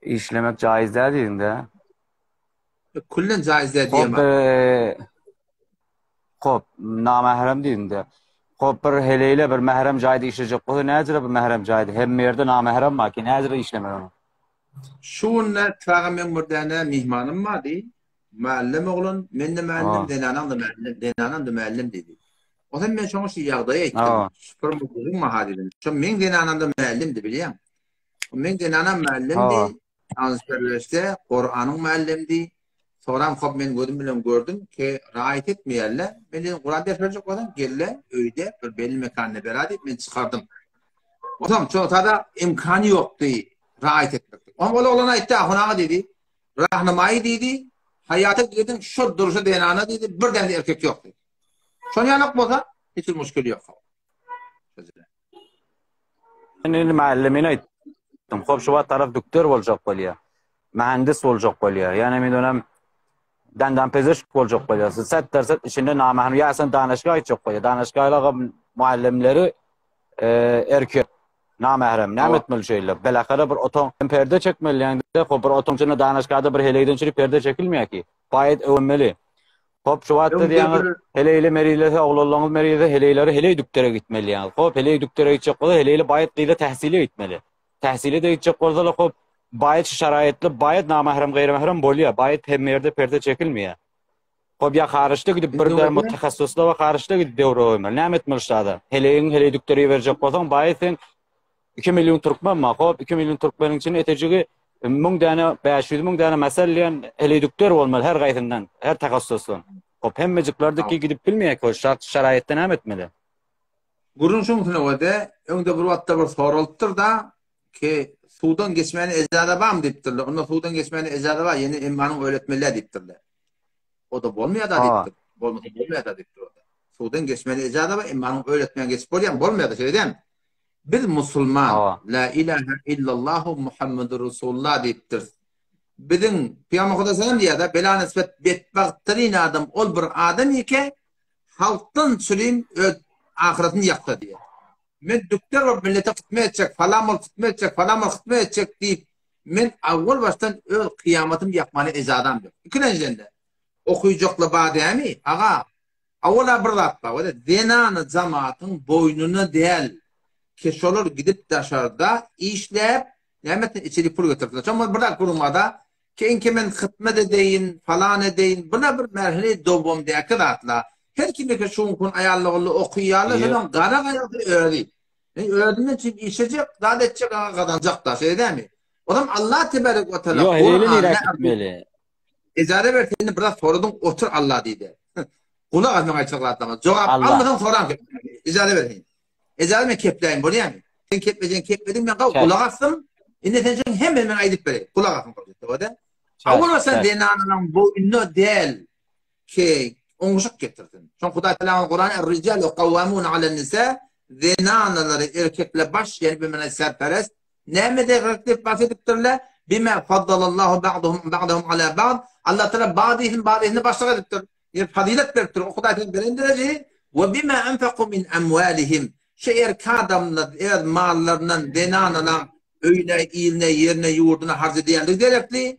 işlemek caiz değil dedin de. Kullen caiz değil Hop diyemem. hop namahrem dedin de. Hop bir heleyle bir mehrem cayda işleyecek. Bu nedir bir mehrem cayda? Hem yerde namahrem var ki nedir işlemek onu? Şunla tağmen buradan mihmanım vardı. Muallim oğlun, men de muallim, denanan da muallim dedi. O zaman ben şunu şey yağdaya ettim. Süper mutluluğum mahadedim. Şu men denanan da muallimdi biliyorum. Men denanan muallimdi. Ansperleşte Kur'an'ın muallimdi. Sonra hop men gördüm ki rahat etmeyenler. Ben dedim Kur'an ders verecek olan gelle öyde bir belli mekanına beraber ben çıkardım. O zaman çoğutada imkanı yoktu rahat etmek. Ama öyle olana etti ahuna dedi. Rahnamayı dedi. Hayata dedim şu duruşu denana dedi. Bir tane erkek yok dedi. Şunu yanık boza hiç müşkül yok. Ben muallimine ettim. Hop şu taraf doktor olacak bolya. Mühendis olacak bolya. Yani men dönem dandan pezeşk olacak bolya. Set derset içinde namahrem ya sen danışgah edecek bolya. Danışgahlar muallimleri erkek namahrem ne etmeli şeyler. Belakara bir otom perde çekmeli yani de hop bir otomcuna danışgahda bir heleyden çiri perde çekilmiyor ki. Bayet övmeli. Hop şu vatta diýäňiz heleyle meriyle oglalaňyz meriyle heleyleri heley düktere gitmeli yani. Hop heley düktere gitjek bolsa heleyle bayet diýile tähsile gitmeli. Tähsile de gitjek bolsa hop bayet şaraitli bayet namahrem gaýramahrem bolýar. Bayet hem yerde perde çekilmiyor. Hop ya karışta gidip bir de mutahassisler we karışta gidip dewre öýmeli. Näme etmeli şada? Heleýiň heley düktere berjek bolsaň bayet sen 2 milyon Türkmen ma? Hop 2 milyon Türkmeniň içinde etejigi 1000 dana 500 000 dana meselleyen helydükler bolmaly her gaýtyndan, her takassusdan. Hop hemmejiklerdi gidip bilmeýär ki şart şaraitden hem etmeli. Gurun şuňsyna wede öňde bir wagtda bir soruldyr da ki sudan geçmeni ejada bam diýipdirler. Onda sudan geçmeni ejada bar, ýene immanyň öğretmenler diýipdirler. O da bolmaýar da diýipdir. Bolmasa bolmaýar da diýipdir. Sudan geçmeni ejada bar, immanyň öğretmen geçip bolýan bolmaýar da şeýden. bir Müslüman Aa. la ilahe illallah Muhammedur Resulullah deyiptir. Bizim Peygamber Aleyhisselam diye da bela nispet betbaqtrin adam ol bir adam ike halktan süreyim ahiretini yaktı diye. Men doktor ve millete hizmet edecek, falan mal hizmet edecek, falan mal hizmet edecek deyip men avval baştan kıyametim yapmanı ezadan diyor. İkincinde okuyacakla bademi ağa avvala bir zatla o da denanı cemaatın boynunu değil keşolur gidip dışarıda işlep nimetin içeri pul götürdüler. Ama burada kurumada ki men hizmet edeyin falan edeyin buna bir merhale dobum diye kıratla her kimde ki şun kun ayarlı okuyalı falan gara ayakta öğrendi. Öğrendiğinden için işecek, daha da edecek, kazanacak da şey değil mi? O zaman Allah tebarek ve teala Yo helelin irak etmeli. icare verdiğini biraz sorudun otur Allah dedi. Kulak atmak açıklattı. Cevap almadan soran ki icare vereyim. Icare mi kepleyin bunu yani? Sen kepleyeceksin kepledin ben kulak atsın. İnne sen hemen ben aydıp vereyim. Kulak atmak o da. Avval sen denanın boyunu değil ki onuşuk getirdin. Çünkü Huda Teala'nın Kur'an'ı "Er-ricalu kavvamun alen nisa" zenanaları erkekle baş yani bir mene serperest. Neyme erkekle baş ediptirler? Bime faddalallahu ba'dahum ala ba'd. Allah Teala bazıhını başlık ediptir. Yani fadilet veriptir. O Huda Teala'nın birindireceği ve bime enfeku min emvalihim. Şeyer kadamla eğer mallarından denanalan öyne, iline, yerine, yurduna harc ediyenlik gerekli.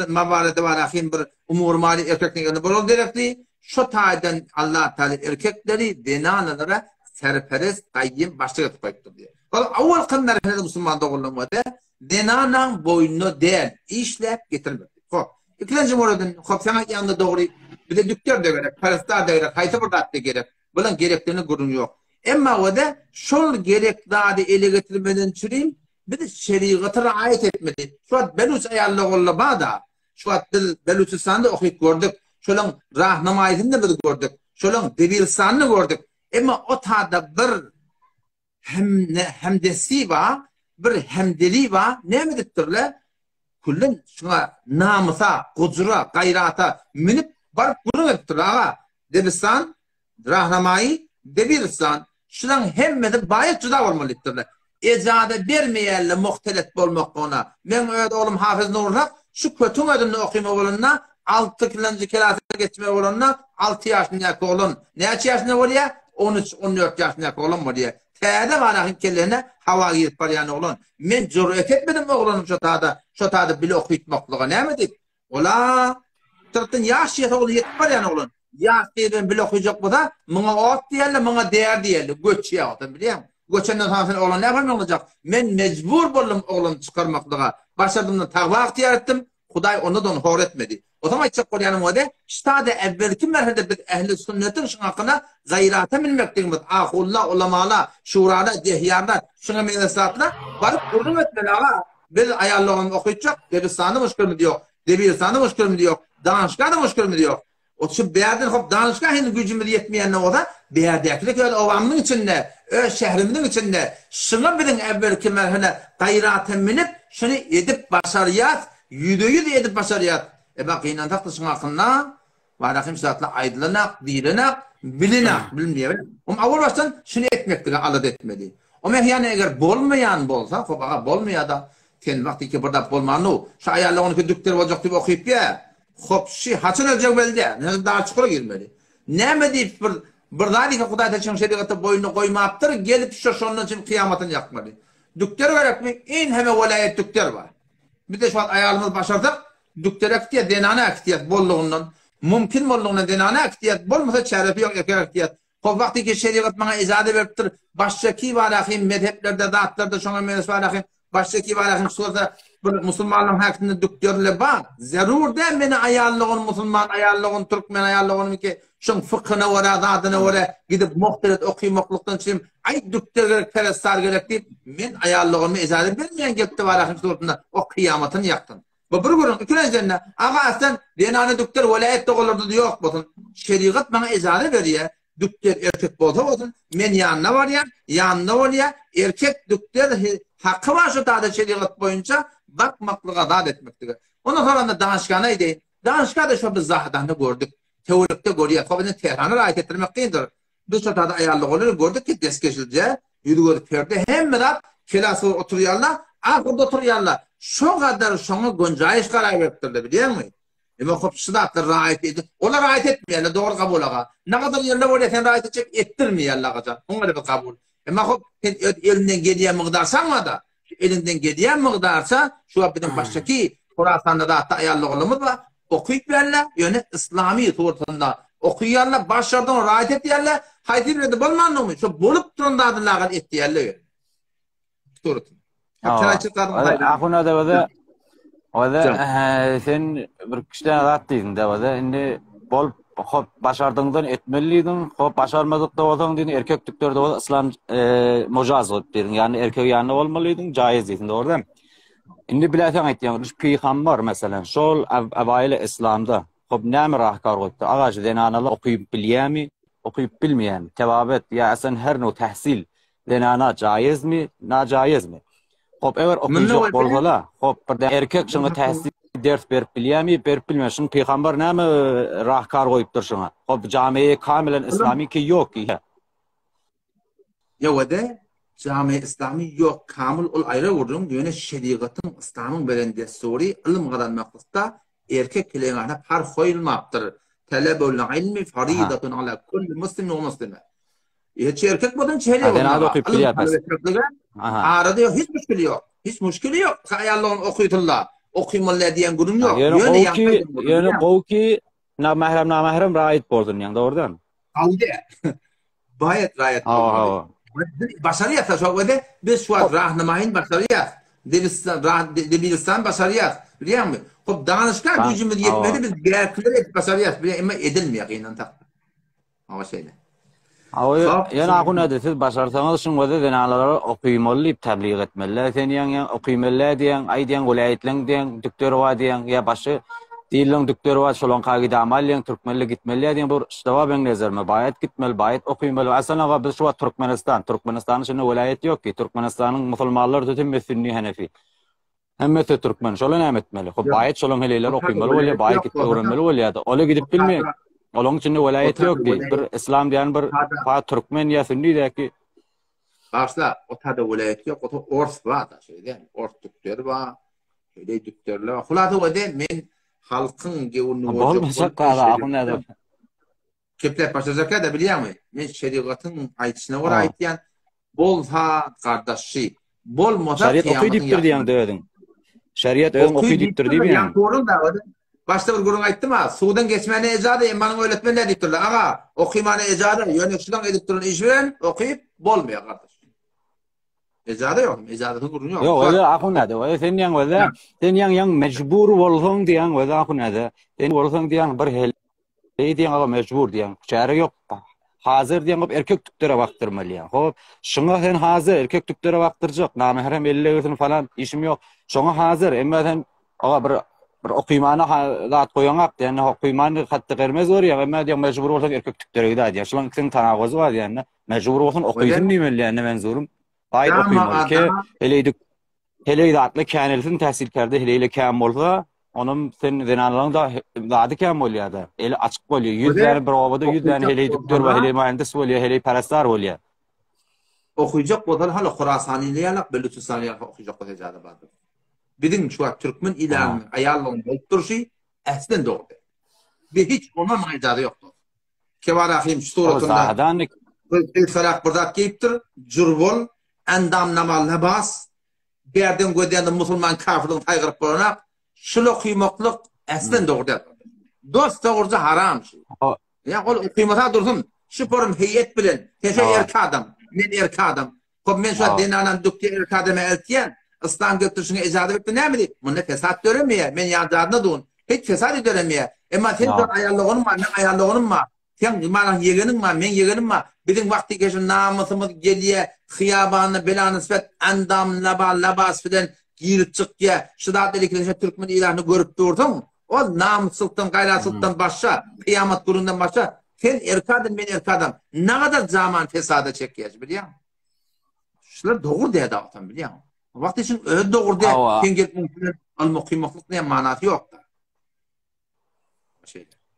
Mavalete var ahin bir umur mali erkeklerin yanı bol gerekli. Şu taydan Allah Teala erkekleri denanalara serperest kayyim başlık edip koyuptur diye. Avval kan merhele Müslüman doğrulamadı. Denanan boynunu değil, işlep getirmedi. İkinci moradın, sana yanında doğru, bir de düktör de gerek, parastar da gerek, hayta burada da gerek. Bunun gereklerini görün yok. Ama o da şol gerek daha da ele getirmeden çüreyim, bir de şeriatı riayet etmedi. Şu an Beluç ayarlı oğlu da, şu an Beluçistan'da okuyup gördük. Şolun rahnamayetini de gördük. Şolun debilsanını gördük. Ama o taada bir hemdesi var, bir hemdeli var. Ne mi dettirler? Kullun şuna namusa, kudura, gayrata minip barıp bunu ettirler. Ağa, debilsan, rahnamayı, debilsan, şundan hemmede bayat cüda olmalı ettirler. Ecada vermeyerle muhtelet olmak ona. Ben öyle oğlum Hafız Nurhak, şu kötü ödümünü okuyma olanına, 6 kilometre kelase geçme olanına 6 yaşındaki oğlun. Ne yaşında oluyor? 13-14 yaşındaki oğlun mu diye. T'de var ahim kellerine hava girip var yani oğlun. Men cüret etmedim mi oğlunum şu ta'da bile okuyutmaklığa ne emedik? Ola, tırtın yaş yeti oğlu yetip var yani oğlun. Yaş yetinden bile okuyacak bu da, mına ot diyerle, mına değer diyerle, göç ya oğlum biliyor musun? Göçenden sonra sen oğlan ne yapalım olacak? Men mecbur buldum oğlum çıkarmaklığa. Başladığımda tağva ihtiyar ettim. Huday onu da onu hor etmedi. O zaman içecek Kur'an'ın o da işte evvelki merhede bir ehli sünnetin şun hakkında gayrata minmektiğimiz ahullah, ulamala, şurada, dehyarda, şuna meyvesatla varıp kurdum etmeli ağa. Bir ayarlığını okuyacak, debistanı müşkül mü diyor, debistanı müşkül mü diyor, danışka da müşkül mü diyor. O şu beyardın hop danışka hindi gücümüz yetmeyenle o da beyardakilik öyle ovamının içinde, öyle şehriminin içinde şuna birin evvelki merhede gayrata minip şunu edip başarıyat, yüzü edip başarıyat. Bak inan taktısın hakkında var hakim zatla aydınlanak, dilenak, bilinak, bilmeye. Avval baştan şunu etmektir, alıt etmedi. O yani eğer bolmayan bolsa, kopağa bolmaya da ten vakti ki burada bolmanı, şu ayarla onu ki düktür olacak gibi okuyup ya, hop haçın ölecek belli, daha çukura girmeli. Ne mi deyip burada ki Kuday Teçin şeriatı boyunu koymayaptır, gelip şonun için kıyamatını yakmalı. Düktür var mi? En hemen velayet düktür var. Bir de şu an ayarımız başardık. Düktör ektiyat, denana ektiyat bolluğundan. Mümkün bolluğundan denana ektiyat. Bolmasa çarefi yok ektiyat. O vakti ki şeriat bana izade veriptir. Başçaki var ahim, mezheplerde, dağıtlarda, şuna meclis var ahim. Başçaki var ahim, sonra Müslümanların hakkında düktörle bak. Zerur de beni ayarlığın Müslüman, ayarlığın Türkmen, ayarlığın ki şun fıkhına vara, dadına vara, gidip muhtelet okuymakluktan çıkayım. Ay düktör gerek, perestler gerek deyip, men ayarlığımı izade vermeyen gitti var ahim, sorduğunda o kıyamatını yaktın. Bu bir görün, ikinci ağa sen denanı düktör velayet de olurdu diyor bakın. Şeriat bana izade veriyor. Düktör erkek bolsa olsun. Men yanına var ya, yanına oluyor. Erkek düktör hakkı var şu tadı şeriat boyunca bakmaklığa davet etmektir. Ondan sonra da danışkanı değil. Danışkan da şu bir zahidanı gördük. Teolikte görüyor. Kobinin Tehran'a ait ettirmek değildir. Biz şu tadı ayarlı olur gördük ki deskeşilce Yüzü perde hemme de kelası oturuyorlar, ahırda oturuyorlar. Şu kadar şuna goncayiş karar veriptirdi biliyor musun? Ama hop şıdatlar rahat edin. Ona rahat etmeyenler doğru kabul ağa. Ne kadar yerler var ya sen rahat edecek ettirmeyenler kaca. Ona da bir kabul. Ama hop elinden geliyen miqdar sanma da. Elinden geliyen miqdarsa şu abinin baştaki Kur'an'da da hatta ayarlığımız var. Okuyup verler yöne İslami tortunda. Okuyarlar başlardan rahat et yerler. Haydi verdi bulman mı? Şu bolup turunda adınlar etti yerler. Tortun. Ahuna da sen bir kişiden rahat dedin de indi bol hop başardığından etmeliydin. Hop başarmadık da olsan dedin erkekliklerde o İslam mocaz dedin. Yani erkek yanı olmalıydın, caiz dedin doğru değil mi? Indi bilasan aytýan peygamber mesela şol awayly İslamda hop näme rahkar goýdy? Agaçy denanalar okuyup bilýärmi, okuyup bilmeýärmi? Tebabet ya sen her no tahsil denana caizmi, nacaizmi? Hop eger okuyjak bolsalar, hop bir erkek şoňa tahsil ders berip bilýärmi, berip bilmeýär. Şunu peygamber näme rahkar goýupdyr şoňa? Hop jamiye kamilen islami ki ýok ki. Ya wede Cami İslami yok kamil ol ayrı vurdum yöne şeriatın İslam'ın belende sori ilim gadan maqsadda erkek kileğine har koyulmaptır. Talebul ilmi faridatun ala kulli muslim ve muslime. Hiç erkek bodan çeli yok. Adana okuyup bilýär. Arada yok hiç müşkili yok. Hiç müşkili yok. Ayarlığın okuyutullar. Okuymalar diyen günüm yok. Yöne qowki namahrem raýat boldun ýa-da ordan. Alde. Bayat raýat. Başarıyat şu anda biz şu an rahnamayın başarıyat. Debilistan başarıyat. Biliyor musun? Hop danışkan gücümüz yetmedi biz gereklileri başarıyat. Ama edilmiyor inan tak. Ama şeyle. Yani akuna da siz başarsanız şun wada denalaları okuymaly, tebliğ etmeli. Sen ýa okuymaly diýen, aýdýan golayetleň diýen, doktor wa diýen ýa başy diýilen doktor wa şolon kagyda amalýan türkmenle gitmeli diýen bir ştawa ben nezerme bayat gitmeli, bayat okuymaly. Aslında biz şu Türkmenistan'ın şunu golayet ýok ki. Türkmenistan'ın musulmanlar tütün Sünni Hanefi. Hemmeti Türkmen şolon ämetmeli. Hop bayat şolon heleler okuymaly bolýar, bayat gitip öwrenmeli bolýar. Ola gidip bilmeýär. Olong içinde velayet yok ki. Bir İslam diyen bir Türkmen ya Sünni de ki. Başla o tadı velayet yok. O ors var da şey değil. Ors düktör var. Öyle düktörler var. Hulada o de men halkın gevunu olacak. Olmayacak da akına da. Kepler başlayacaklar da biliyor musun? Men şeriatın ayetine var ayetiyen bol ha kardeşi. Bol moda şeriat okuyup diyen dedin. Şeriat öyle okuyup değil mi yani? Başta bir gurun ayttım ha, sudan geçmene ecada, emanın öğretmenler ediptirler. Aga, okuymanı ecada, yönetçiden ediptirin iş veren, okuyup bolmuyor kardeş. Ecada yok, ecadatın gurun yok. Yok, öyle akın adı. Sen yan öyle, sen yan mecbur olsun diyen, öyle akın adı. Sen olsun diyen bir hel, diyen aga mecbur diyen, çare yok. Hazır diyen erkek tüklere baktırmalı yani. Hop, şuna sen hazır, erkek tüklere baktıracak. Namahrem 50 falan işim yok. Şuna hazır, ama sen aga bir okuymanı zat koýaňap diýeni okuymanı hatda germez bar ýa emma diýen mejbur bolsa erkek tüklere gidýär diýen şolaň ikisiniň tanaguzy bar diýen mejbur bolsa okuýsun diýmeli ýani menzurum aýt okuymaly ki hele atly känelsin täsirkärde hele kän bolsa onuň sen denalaryň da zady kän bolýar da eli açyk bolýar 100 däne bir obada 100 däne hele düktör we hele mühendis bolýar hele parastar bolýar okuyjak bolan hala Khurasaniýetler Belüçistaniýetler okuyjak bolýar bardy. Bizim şu Türkmen ilan ayarlığın doktorşi aslen doğru. Bir hiç ona maydadı yoktu. Kevarahim suratında felak burdak giyiptir, cürbol, endam namal lebas, berden gödenden musulman kafirden taygırıp bolana, şunu kıymaklık aslen doğru. Dost doğruca haram şey. Ya ol kıymata dursun, şu porum heyet bilen, teşe erkek adam, men erkek adam. Kom men şu denanan dukti erkek adamı eltiyen, İslam götürüşüne icazı bekle ne mi? Bunun fesat göremiyor. Men yardımına doğun. Hiç fesat göremiyor. Ama sen ayarlığın var, ne ayarlığın var. Sen imanın yeğenin var, men yeğenim var. Bizim vakti geçin namusumuz geliyor, hıyabanı, bela nispet, endam, labas filan, girip çık ya. Şıdat deliklerine Türkmen ilahını görüp durdun. O namusluktan, gayrasılıktan başla, kıyamet durundan başla. Sen erkadın, ben erkadım. Ne kadar zaman fesada çekiyor biliyor musun? Şunlar doğru diye dağıtan biliyor musun? Vakti için öyle doğru diye sen gelip mümkün al-mukimmaklık ne manatı yok da.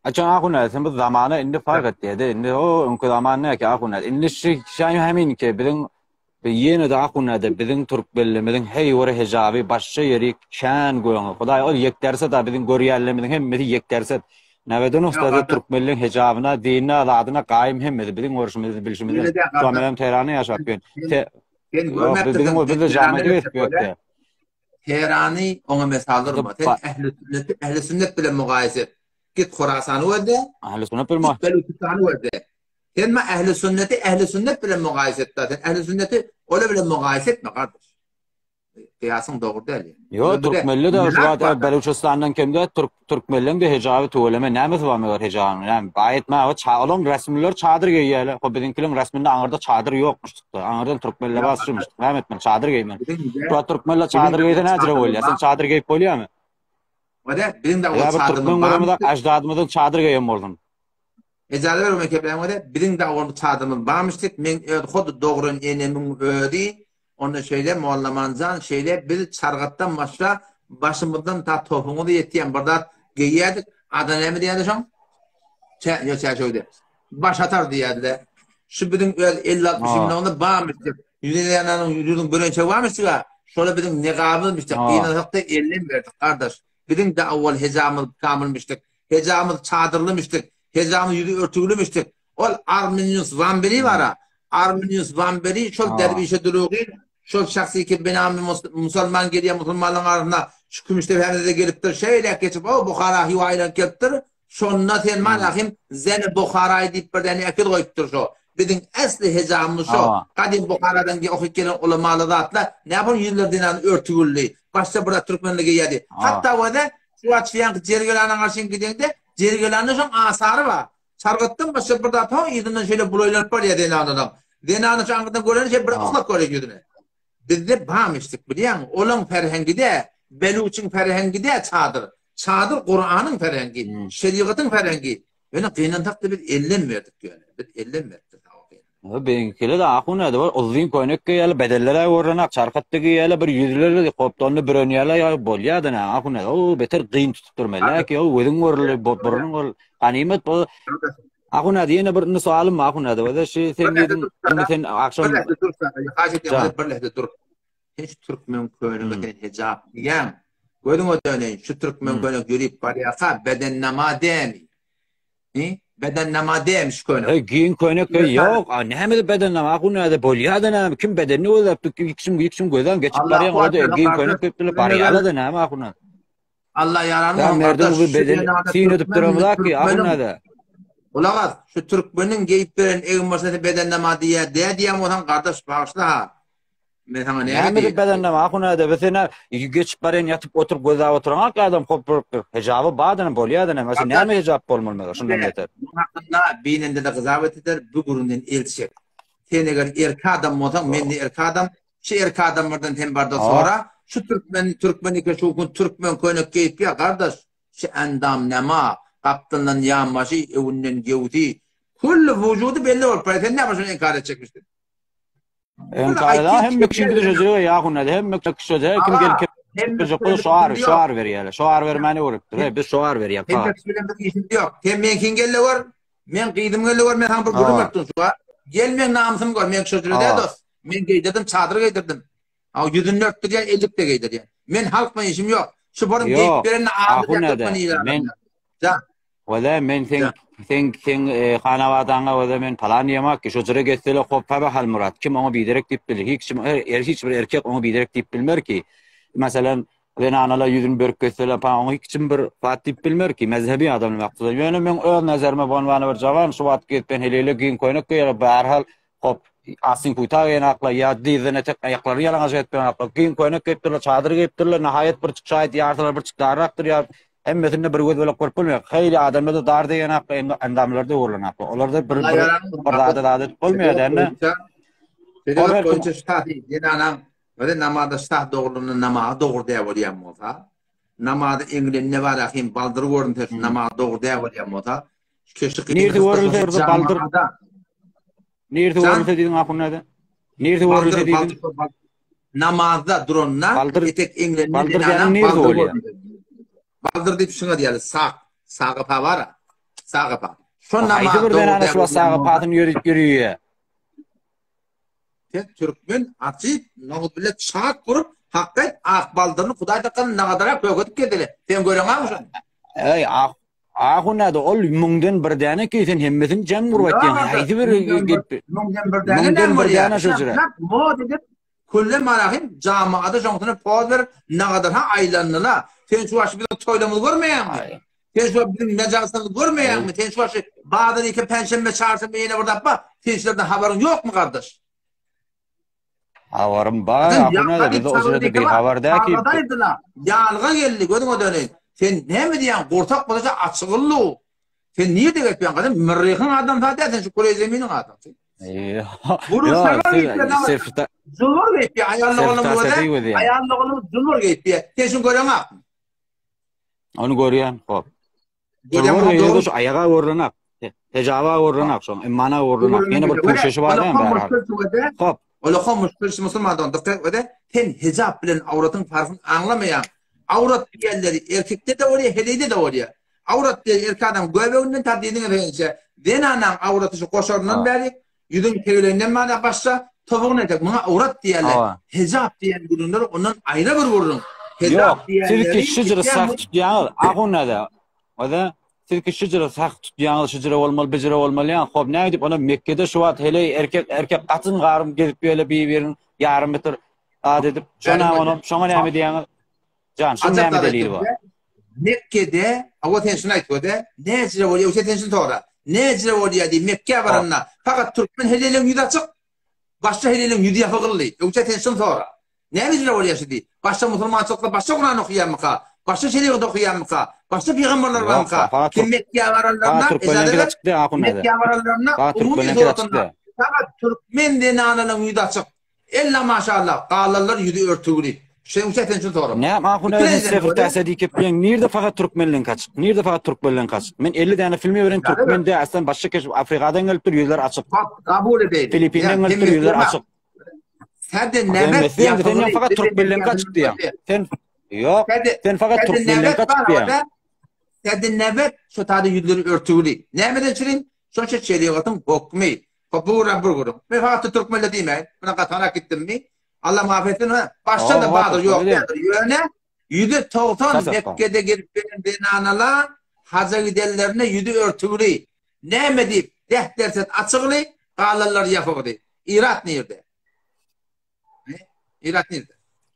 Açan akuna sen bu zamanı indi fark etti. İndi o ünke zamanı ki akuna. İndi şey hemin ki bilin Yine de akunada bizim Türk bellemizin hey wara hijabi başça yeri şan goýan. Hudaý ol yekderse da bizim görýärlerimiň hemmeti yekderse. Näweden ustada Türkmenliň hijabyna, dinine, adyna gaýym hemmeti bizim görüşimizi bilişimizi. Şu menem Teherany ýaşapyn. Bizim o bizde jamaýda etpýärdi. Teherany oňa mesallarma. Ehli sünnet bilen mugaýese. Git Horasany werde. Ahli sünnet bilmä. Belucistany werde. Sen ehli sünnet bilen mugaýese etdi. Ehli sünneti ola bilen mugaýese etme kardeş. Kıyasın doğru değil. Yo, Türkmenli de şu an Beluçistan'dan kimde Türkmenliň de hijaby töweleme näme var hijabı. Yani bayetme o çağılım resmiler çadır giýýärler. O bizimkilerin resminde aňyrda çadır ýokmuş. Aňyrdan Türkmenler basýarmış. Rahmetmen çadır giýmen. Şu Türkmenler çadır giýse näçe bolýar? Sen çadır giýip bolýarmy? Wada bizim de o çadırymyň barymda ajdadymyň çadır giýen boldum. Ezalar o mekeblemde bizim de o çadırymyň barmışdyk. Men hodi dogurun enemiň ödi. Onu şöyle muallamancan şöyle bir çargattan başla başımızdan ta topuğunu da yetiyen burada giyerdik. Adı ne mi diyordu şu? Yok şöyle. Baş atar diyordu. Şu bizim 50-60 milyonda bağmıştık. Yüzünün bölünçe varmıştık ha. Şöyle bizim nekabılmıştık. İnanakta 50 verdik kardeş. Bizim de avval hezamız kamılmıştık. Hezamız çadırlımıştık. Hezamız yüzü örtülümüştük. O Arminius Vamberi var ha. Arminius Vamberi şol dervişe durugil. Şol şahsi ki benami musulman geliyor musulmanların arasında şu kümüşte de geliptir şeyle geçip o Bukhara hivayla geliptir şonuna sen malahim zeni Bukhara'yı deyip bir tane akıl koyuptur şu bizim asli hezamlı şu kadim Bukhara'dan okuyup gelen ulamalı zatla ne yapın yüzlerden örtügüllü başta burada Türkmenliğe geldi hatta o da şu açıyan cergelanın karşın gidiğinde cergelanın şu asarı var sargıttım başta burada tam yedinden şöyle bulaylar var ya denanadam denanın şu anında gören şey bir ıslak görüyor yedine. Bizde bağmıştık biliyor musun? Olan ferhengi de, Beluç'un ferhengi de çadır. Çadır Kur'an'ın ferhengi, şeriatın ferhengi. Yani kıynantakta bir ellem verdik yani. Bir ellem verdik. Benimkiler de akuna da var. Uzun koynak giýýärler, bedellere uğranak, çarkatda giýýärler, bir yüzlerle koptonlu bir önýärler ya bolýardy na akuna. O beter kıyın tutup durmaýlar ki o özüň görüli, burun görüli. Ganimet bu. Akuna diýene bir sualym bar akuna da. Wada şu sen diýdin, sen akşam birlehde dur. Hiç Türkmen köýnüňe hijab diýen. Gördüň o dönen şu Türkmen köýnüň ýürip barýarsa bedennama demi. Bedennama demiş köýnüň. Giyin köýnek ýok. Näme bedennama akuna da bolýardy näme? Kim bedenni öldürdi? Ikişim gözden geçip barýan o giyin köýnek köpdürli barýardy näme akuna? Allah yaranmy. Ya merdim bu bedeni sini edip duramlar ki akuna da. Ulagaz şu Türkmenin geyip beren egin başında bedennama diýem olan kardeş bağışla ha. Men sana ne diýeyim? Bedennama akuna da besene geçip barýan yatyp oturup göz aýap oturan adam hop hijabı badyny bolýardy näme? Mesela näme hijab bolmaly? Şundan beter. Hakkında beyninde de gızavet eder, bu gurundan elçek. Sen eger erki adam bolsaň, men de erki adam, şu erki adamlardan hem barda sonra şu Türkmenike şu Türkmen köýnek geyip ya kardeş, şu endam nema kaptandan yağmaşı, evinden gevdi. Kullu vücudu belli ol. Sen ne yapıyorsun inkar edecekmiştin? İnkar eden hem mekşinde sözüyor ya kunada hem mekşinde kim gelip şoar veriyor. Şoar vermeni vurup. Biz şoar veriyor. Hem mekşinde bir işim yok. Hem men kingelle var. Men qıydım gelle var. Men ham bir gurur yaptım şu an. Gelmen namusum gör. Men sözüyor da dost. Men giydirdim, çadır giydirdim. Ama 104 diye 50 de giydirdim. Men halkma işim yok. Şu borum giyip berenle ağzı yaptım men. Wala men think hanawatanga wala men falan ýemek ki şu jyra getsele hoppa hal murat kim oňa biderek diýip bilir hiç bir erkek oňa biderek diýip bilmer ki meselem ben anala ýüzüni börk getsele oňa hiç bir fat diýip bilmer ki mezhebi adam maksuda ýöne men öz nazarymda bolmany bir jawan şu wagt getpen helele giň koýnak ýa barhal hop asyn kuýta ýanakla ýa dizine tek aýaklary ýalaňaç etpen akla giň koýnak gepdirler çadyr gepdirler nihaýet bir çykyşaýt ýartylar bir çykdarakdyr ýa Emmesinde bir göz bölek görpülmüyor. Hayli adamlarda dar diýen endamlarda uğurlanak. Olarda bir adet bolmuyor derne. Şeriat boýunça ştat diýen anam, böyle namazda ştat dogrulyny namaz dogru diýip bolýan bolsa, namazda eňden ne bar ahim baldyr görünýär, namaz dogru diýip bolýan bolsa, nerede görülýär baldyr? Nerede görülýär diýen akunada? Nerede görülýär diýen? Namazda duranlar etek eňden baldyr bolýar. Baldır deyip şuna diýerler, sağa pa var. Sağa pa. Şo namaz doğru. Şu sağa patyn ýürüýär. Sen Türkmen açıp nağıt bile çak kurup hakikat akbaldırını Hudaý takan nağadara kögütüp gedeli. Sen göreňä muşan? Ey ahuna da ol müňden bir däne ki sen hemmesin jam gurbatýan. Haýdy bir gitdi. Müňden bir däne şojura. Mo dedip kulle marahim jamaada joňtuny power nağadar ha aýlandyla. Sen şu aşy bir toýlamy görmeýänmi? Sen şu bizim mejasyny görmeýänmi? Sen şu aşy baýdan iki penşembe çarşamba ýene burada apa? Sen habaryň ýokmy kardeş? Habarım var, ahuna da biz o sırada bir habarda ki yalga geldi, gödüňe döneň. Sen näme diýän? Gortak bolaja açygyly. Sen niýe degip ýan gadam? Myrryhyn adam taýda sen şu kurezeminiň adam. Zulmur geyip ýa, aýallygyny zulmur geyip ýa. Sen şunu göreňä? Onu görýän, hop. Zulmur geyip ayaga urlanak, hejaba urlanak, şoň immana urlanak. Ýene bir puşeşi bardan bar. Hop. Ola müşkil musulmandan dikkat ede, sen hijab bilen awratyň farkyny anlamaýan. Awrat diýenleri erkekde de bolýar, heleyde de bolýar. Awrat diýen erkek adam göbeginden tardydyň erençe, denanaň awraty şu goşaryndan bäri, ýüzüň tegelerinden mana başça topugyny etek. Muňa awrat diýerler. Hijab diýen gurunlar ondan aýra bir gurun. Hijab diýenleri siz şeýle sakt tutýan, agunada. Oda siz şeýle sakt tutýan, şeýle bolmaly, bejere bolmaly. Hop, näme diýip ona Mekke'de şu wagt hele erkek gatyn garym gelip ýöle birin ýarym metre ad edip, şona onu, şoňa näme diýän? Can, şu näme delili bar? Mekke'de, awat şunu aýtdy, näçe bolýar, o sen şunu tora. Näçe bolýar diýip Mekke'e baranna, fakat Türkmen heleleň ýüzü açyk, başga heleleň ýüzü ýapygyly. O sen şunu tora. Näme bolýar şidi? Başga musulmançylykda başga Kur'an okuýanmyka, başga şeriat okuýanmyka, başga peýgamberler barmyka? Kim Mekke'e baranlarna, Mekke'e baranlarna umumy soratynda. Fakat Türkmen denanynyň ýüzü açyk. Ella maşallah, galanlar ýüzü örtügli. Sen şunu tora. Ne ahuna sefer täsedi keplen nirde fakat Türkmenlen kaçık. Nirde fakat Türkmenlen kaçık. Men 50 tane filmi ören Türkmende aslan başka keş Afrikadan gelip dur ýüzler açyk. Kabul edeyim. Filipin'den gelip dur ýüzler açyk. Sen de näme sen fakat Türkmenlen kaçık diýen. Sen yok. Sen fakat Türkmenlen kaçık diýen. Sen de näme şu taýda ýüzleri örtügli. Nämeden çirin? Şoňça şeriatyň hukmy. Kabura burgurum. Men fakat Türkmenle diýmän. Buna gatana gitdimmi? Allah mağfiretsin. Başta da bağdır yok. Yöne yüzü toğtan Mekke'de girip benim denanalar haca giderlerine yüzü örtügülü. Näme diýip deh derset açıgly galanlar ýapygy. İrat nerede? İrat nerede?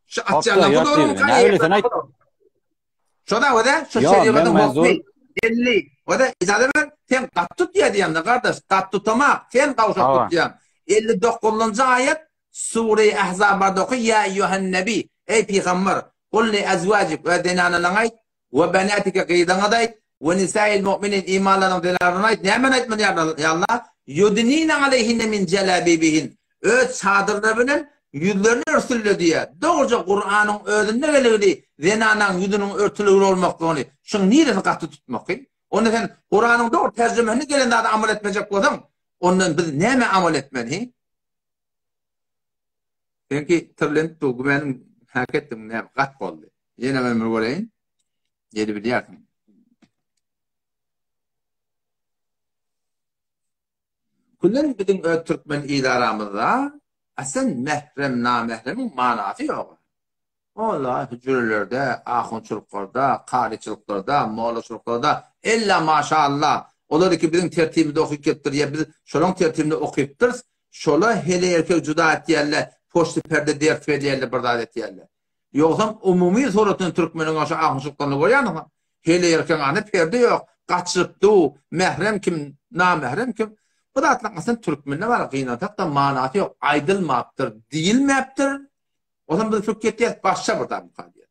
Şu açyarlar bu doğru. Şoda wada şu şeriatın hukmy 50. Wada ijazet ver. Sen gat tut diýýän kardeş. Gat tutama. Sen gawşak tutýan. 59-njy ayet Sure-i Ahzab'da oku ya eyyuhan nebi ey peygamber kul li azwajik ve denanalanay ve benatika qeydangaday ve nisa'il mu'minin imanlanan denalanay näme aýtman ya Allah yudnina aleyhinne min jalabibihin öz çadırlarının yüzlerini örtülü diýär. Doğruca Kur'anyň özünde gelegili denanaň yüzüniň örtülügi bolmakdygyny şuň niýe gatty tutmak? Onu sen Kur'anyň doğru terjemesini gelende amal etmejek boldum. Ondan biz näme amal etmeli? Çünkü tablet bu benim hareketim ne gat boldy. Yine ben göreyin. Yedi bilýärdim. Kullan bizim Türkmen idaramızda aslında mehrem namehremin manasy ýok. Allah hücrelerde, ahunçuluklarda, qariçiliklarda, moğlaçılıklarda illa maşallah. Olar ki bizim tertibimizde okuyup ketdir ya biz şolong tertibinde okuyupdyr. Şola hele erkek juda etýärler. Poşty perde dert verýärler, birdat etýärler. Ýoksam umumy soratyn türkmeniň aşa ahmyşlyklaryny görýärmi? Hele erkek any perde ýok, gaçypdy, mehrem kim, namehrem kim? Bu da aslında türkmenle bar gynatda manasy ýok, aýdylmapdyr, diýilmapdyr. Odan biz fikir etýär, başça bir adam diýär.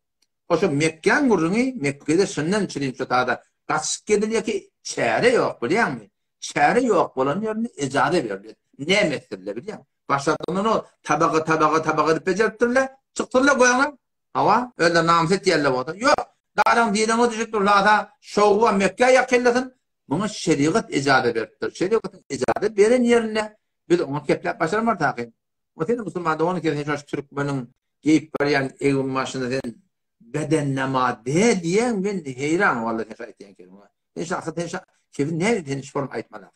Oşo Mekkeň gurruny, Mekke'de şundan çyryp şotada gaçyp gedilýär ki, çäre ýok, bilýärmi? Çäre ýok bolan ýerine ejazet berilýär. Näme etdiler bilýärmi? Başladan onu tabaga dip bejeripdirler. Çykdyrlar goýanlar. Hawa öyle namset diýerler bolsa. Ýok. Daram diýen o düşükdirler da şowga Mekke'ye ýakyllasyn. Muňa şeriat ejazet beripdir. Şeriatyň ejazet beren ýerine biz onu kepläp başarmar taýyn. Oten musulman da onu kesin şu türkmeniň geyip barýan ewin maşynadan beden nama de diýen men heyran wallahy aýtýan kelime. Eşa kevin näme deniş form aýtmalar.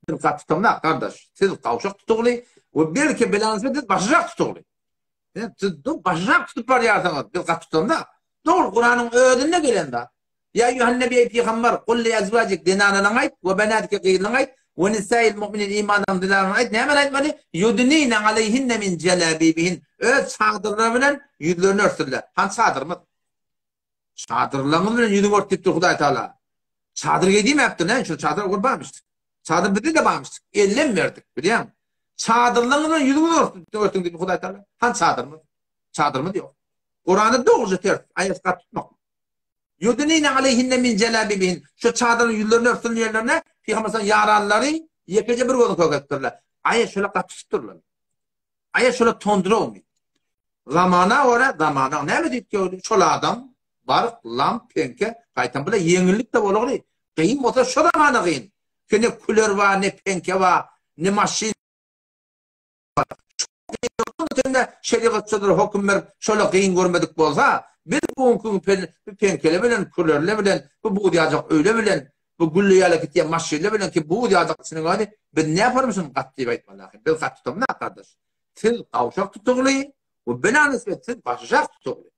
Gattamda kardeş, siz gawşak tutugly O belki bilansıdır başacak tutuqlı. Başacak tutup var yaratan bir kat tutamda. Doğru Kur'an'ın öğüdüne gelen de. Ya eyyuhan nebiye peygamber kul li azvacik dinanana ait ve benatike qeylana ait ve nisa'il mu'minin imanam dilarana ait. Ne hemen aytmalı? Yudnine aleyhinne min celabibihin. Öz çadırlarıyla yüzlerini örtürler. Çadır mı? Çadırlarıyla yüzünü örtüp dur Huday Teala. Çadır giydiğim yaptı ne? Şu çadır kurbamıştık. Çadır bitti de bağmıştık. Ellem verdik biliyor musun? Çadırlarıyla yüzünü örtün dedi Huday Teala. Çadır mı? Çadır mı diyor. Kur'an'da doğruca ters. Ayet kat tutmak. Yudnine aleyhinne min celabibihin. Şu çadırın yüzlerini örtün yerlerine Peygamber'in yaralıları yekece bir konu koyaklarlar. Ayet şöyle kat tuturlar. Ayet şöyle tondura olmuyor. Zamana ora zamana. Ne mi diyor? Şola adam var lam penke kaytan bile yengillik de olur. Kıyım olsa şu zamana kıyın. Ne kulör var, ne penke var, ne maşin var. Şeriatçıdır hükümler şöyle kıyın görmedik bolsa bir bunkun penkele bilen kulörle bilen bu diyacak öyle bilen bu güllüyele gittiği maşinle bilen ki bu diyacak senin hadi ben ne yaparmışım katli baytmalar. Ben kat tutam ne kardeş? Siz kavşak tutuğlu ve bana nispet başacak tutuğlu.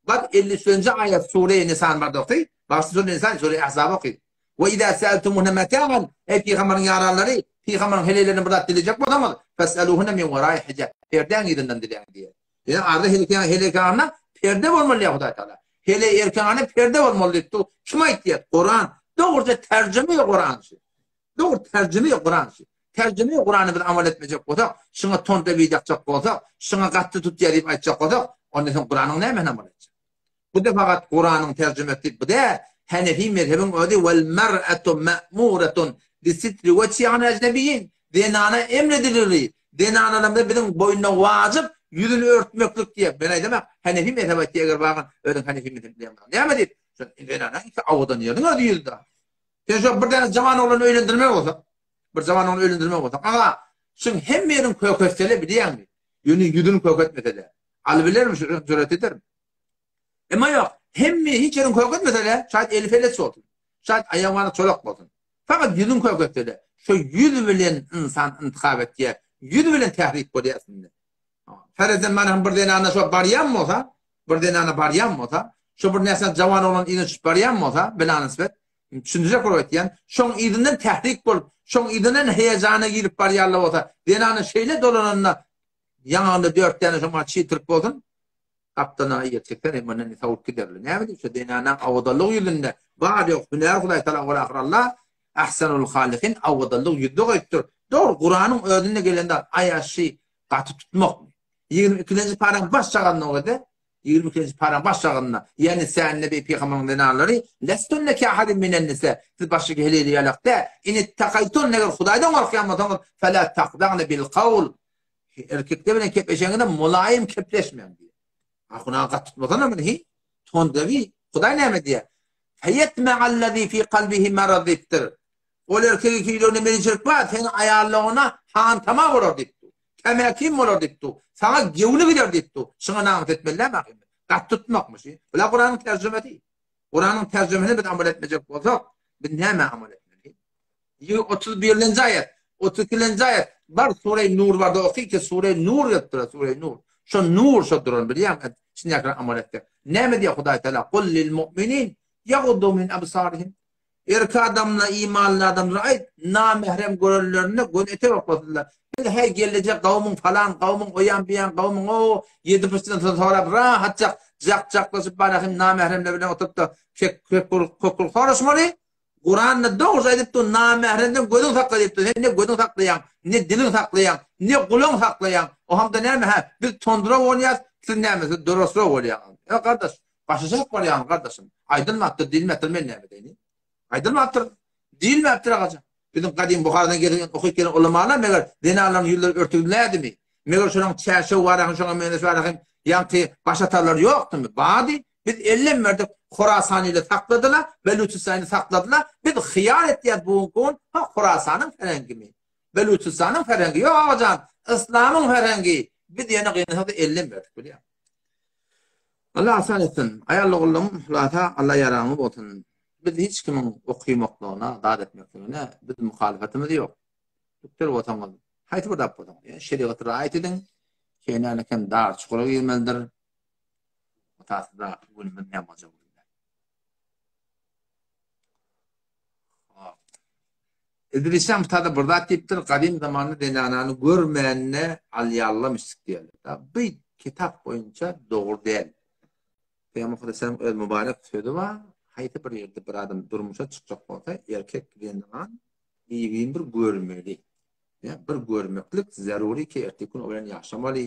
Bak 50. ayet Sure-i Nisan var doktor. Bak Sure-i Nisan Sure-i Ahzab okuyor. Ve idâ se'eltumuhne metâ'an ey peygamberin yaraları peygamberin helelerini bırak dilecek mi adamı? Fes'eluhune min verâi hicab. Perden gidinden dileyen diye. Yani arada helekanına perde olmalı ya Huday Teala. Hele erkanına perde olmalı diye. Kime ihtiyat? Kur'an. Doğruca tercüme yok Kur'an. Doğru tercüme yok Kur'an. Tercüme yok Kur'an'ı bir amal etmeyecek olsak, şuna tonda videocak olsak, şuna katlı tut deyip aytacak olsak, ondan sonra Kur'an'ın ne hemen amal edecek? Bu da fakat Kur'an'ın tercüme ettiği bu da Hanefi mezhebin öyle vel mer'atu ma'muratun bi sitri veci'an ecnebiyyin. Denana emredilir. Denana'nın bizim boynuna vacip yüzünü örtmeklik diye. Ben ne demek? Hanefi mezhebi diye bakın. Öyle Hanefi mezhebi diye. Ne mi dedi? Denana iki avudan yedin öyle yüzde. Yani şu bir tane zaman olan öğlendirmek olsa, bir zaman onu öğlendirmek olsa. Ama şimdi hem yerin kökesteli biliyor musun? Yüzünü köketmeseli. Albiler mi? Cüret eder mi? Ama yok. Hem hiç yerin köketmeseli. Şayet elif elesi olsun. Şayet ayağına çolak olsun. Fakat yüzün köketmeseli. Şu yüz bilen insan intikab et diye. Yüz bilen tehrik oluyor aslında. Ferezen bana bir denana şu baryan mı olsa, bir denana baryan mı olsa, şu bir nesne cavan olan idin şu baryan mı olsa, bilen nispet, düşünecek olarak yani, şun idinden tehrik bulup, şun idinden heyecana girip baryanlı olsa, denana şeyle dolananına, yanında 4 tane şu maçı Türk olsun, kaptana gerçekten emanen tavuk giderli. Ne bileyim şu denana avadalık yüzünde, var yok, hüner Huday Teala ve akhirallah, ahsanul halikin avadalık yüzde koyuttur. Doğru, Kur'an'ın ödününe gelende ayaşı katı tutmak mı? 22. paran başçağında o kadar. 22. paran başçağında. Yani sen Nebi Peygamber'in denarları lestunne ahadin minen nisa. Siz baştaki heleli yalakta. İni takaytun neger Hudaydan var kıyametten fela taqda'ne bil kavl. Erkekte bile kepeşeğinde mulayim kepleşmeyen diye. Akuna katı tutmadan ama nehi? Tondavi. Huday ne diye? Feyetme'allezî fî kalbihi meradittir. O erkek ki ile mecrik var. Senin ayarlığına hantama vurur dittu. Kemekim olur dittu. Sana gevni gider dittu. Şuna namet etmeliler mi? Kat tutmakmış. Öyle Kur'an'ın tercümesi. Kur'an'ın tercümesini bir amal etmeyecek olsak biz ne mi amal etmeliyiz? 31. ayet. 32. ayet. Var Sure-i Nur vardı. Okuyor ki Sure-i Nur yaptırır. Sure-i Nur. Şu Nur şu durun biliyor musun? Şimdi yakın amal etti. Ne mi diyor Huday Teala? Kul lil mu'minin yaguddu min absarihim. Erkek adamla imanlı adam ra'ayt namahrem görürlerine gönete bakmadılar. Bir her gelecek kavmin falan, kavmin oyan biyan, kavmin o 7% sonra rahatça caklaşıp bana namahremle bile oturup da kokul konuşmalı. Kur'an'da doğru edip de namahremden gözün saklayıp da ne gözün saklayan, ne dilin saklayan, ne kulun saklayan. O hamda ne mi? Bir tondura oynayaz, siz ne mi? Dorosra oynayan. Ya kardeş, başlayacak var yani kardeşim. Aydın mı attır, dil mi attır, ben ne mi? Aydın mı attır? Dil mi attır ağacım? Bizim kadim Bukhari'den gelen okuyken ulamalar meğer denaların yüzleri örtülülerdi mi? Meğer şunun çerçeği var, şunun mühendis var, yankı başatarlar yoktu mu? Badi biz 50 verdik Khurasan ile sakladılar, Beluchistan'ı sakladılar. Biz hıyanet diye buğun Khurasan'ın ferengi mi? Beluchistan'ın ferengi yok hocam. İslam'ın ferengi. Biz yine kıyınızda 50 verdik biliyor. Allah asan etsin. Ayarlı oğlum, Allah yaramı botun. Biz hiç kimin okuymaklığına, davet etmekliğine bizim muhalefetimiz yok. Doktor vatandaşı. Hayt burada buldum. Yani şeriat riayet edin. Kenarına kan dar çukura girmelidir. Otasında gülümün ne yapacak? İdrisam tada burada tiptir kadim zamanı denananı görmeyenine alyallamıştık diyelim. Bir kitap boyunca doğru değil. Peygamber Aleyhisselam öz mübarek sözü var. Haydi bir yerde bir adam durmuşa çıkacak olsa erkek bilen iyi bir görmeli. Ya bir görmeklik zaruri ki erkekün olan yaşamalı,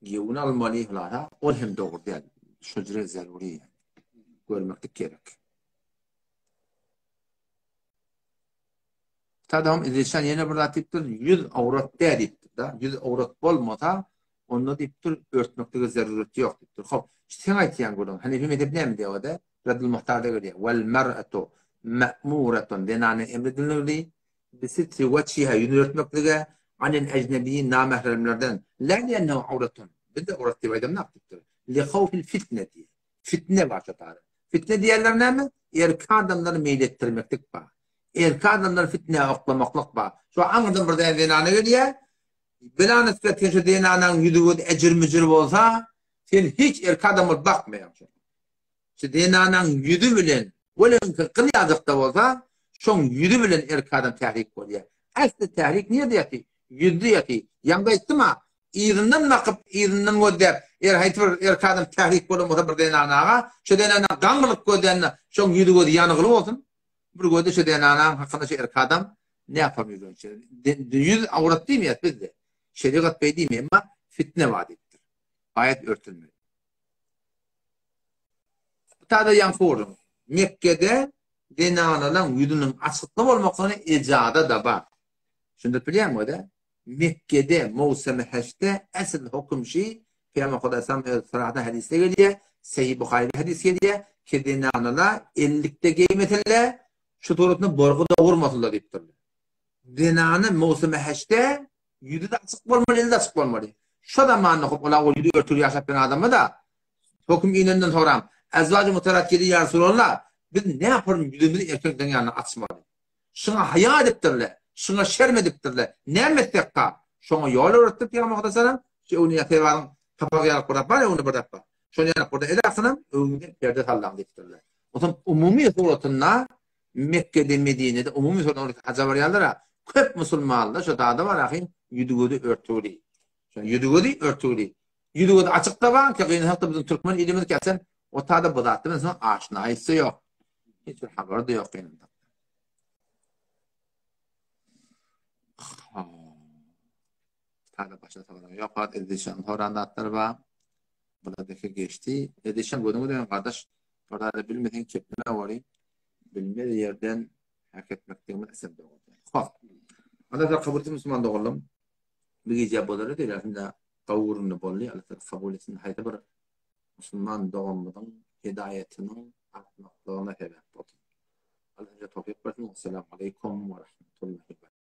giyun almalı falan. O hem doğru değil. Şöyle zaruri yani. Görmeklik gerek. Tadam edilsen yine burada tiptir yüz avrat değildir da yüz avrat olmasa onda tiptir örtmekte zarureti yok tiptir. Hop sen aytyan gurun hani bir medep ne diyor da Radul Muhtar'da görüyor. Vel mer'atu ma'muratun denane emredilirdi. Bisitri veciha yüzünü örtmekte anil ecnebiyin namahremlerden la liyennehu avratun. Bir de avrat diye adam ne yaptıktır? Li havfil fitne diye. Fitne var çatarı. Fitne diğerler ne mi? Erkek adamları meylettirmektik var. Erkek adamlar fitne aklamaklık var. Şu anladım burada denane geliyor. Bilanet strateji denanen yüzüğü ecir mücür olsa sen hiç erkek adamı bakmayacaksın. Şu denanen yüzü bilen ölen kıl yazıkta olsa şun yüzü bilen erkek adam tahrik oluyor. Aslı tahrik niye diyor ki? Yüzü yaki. Yanga istima İrinden nakıp İrinden göder. Erkek adam tahrik olmasa bir denanaga şu denanen gangılık göderine şun yüzüğü yanıgılı olsun. Bir göde şu denanan hakkında şu erkek adam ne yapamıyor? Yüz avrat değil mi ya bizde? Şeriat bey değil mi? Ama fitne vaadettir. Ayet örtülmüyor. Tada yankıyorum. Mekke'de denanalan yüzünün açıklı olmaklarına icada da var. Şimdi biliyor musun da? Mekke'de Mevsim-i Haç'te asıl hüküm şey Peygamber Aleyhisselam sırada hadiste geliyor. Sahih Bukhari'de hadis geliyor. Ki denanalar 50'de giymetirler. Şu turutunu borguda vurmasınlar deyip durdu. Denanı Mevsim-i Haç'te yüzü de açık olmalı, eli de açık olmalı. Şu zamanla ola o yüzü örtülü yaşayan adamı da hüküm inenden soram. Ezvacı mutarakkeli ya Resulallah biz ne yaparım yüzümüzü erkekten yanına açmalı. Şuna haya ediptirler. Şuna şerm ediptirler. Ne mettekka? Şuna yol öğretti Peygamber Aleyhisselam. Onu yatıvarın kapağı yarak bırak var ya onu bırak var. Şunu yarak burada edersinin önünde perde sallan deyiptirler. O zaman umumi suratında Mekke'de, Medine'de umumi suratında azavaryalara köp Müslümanlar şu dağda var ahim yüdüğüdü örtülü. Yüdüğüdü örtülü. Yüdüğüdü açıkta var ki hatta bizim Türkmen ilimiz gelsen o dağda bıdattı mesela aşinayısı yok. Hiçbir haber de yok benim de. Dağda başta tavırım yok. Edişan horandatlar var. Buradaki geçti. Edişan bunu diyen kardeş orada da bilmediğin kepine varayım. Bilmediği yerden hak etmekteğimin eser doğru. Hop. Anda kabul etsin Müslüman doğrulum. Bir gece boları değil. Aslında kavurunu bolli. Allah kabul etsin. Hayda bir Müslüman doğumunun hidayetinin artmaklığına sebep oldu. Allah'a tevfik versin. Esselamu aleyküm ve rahmetullahi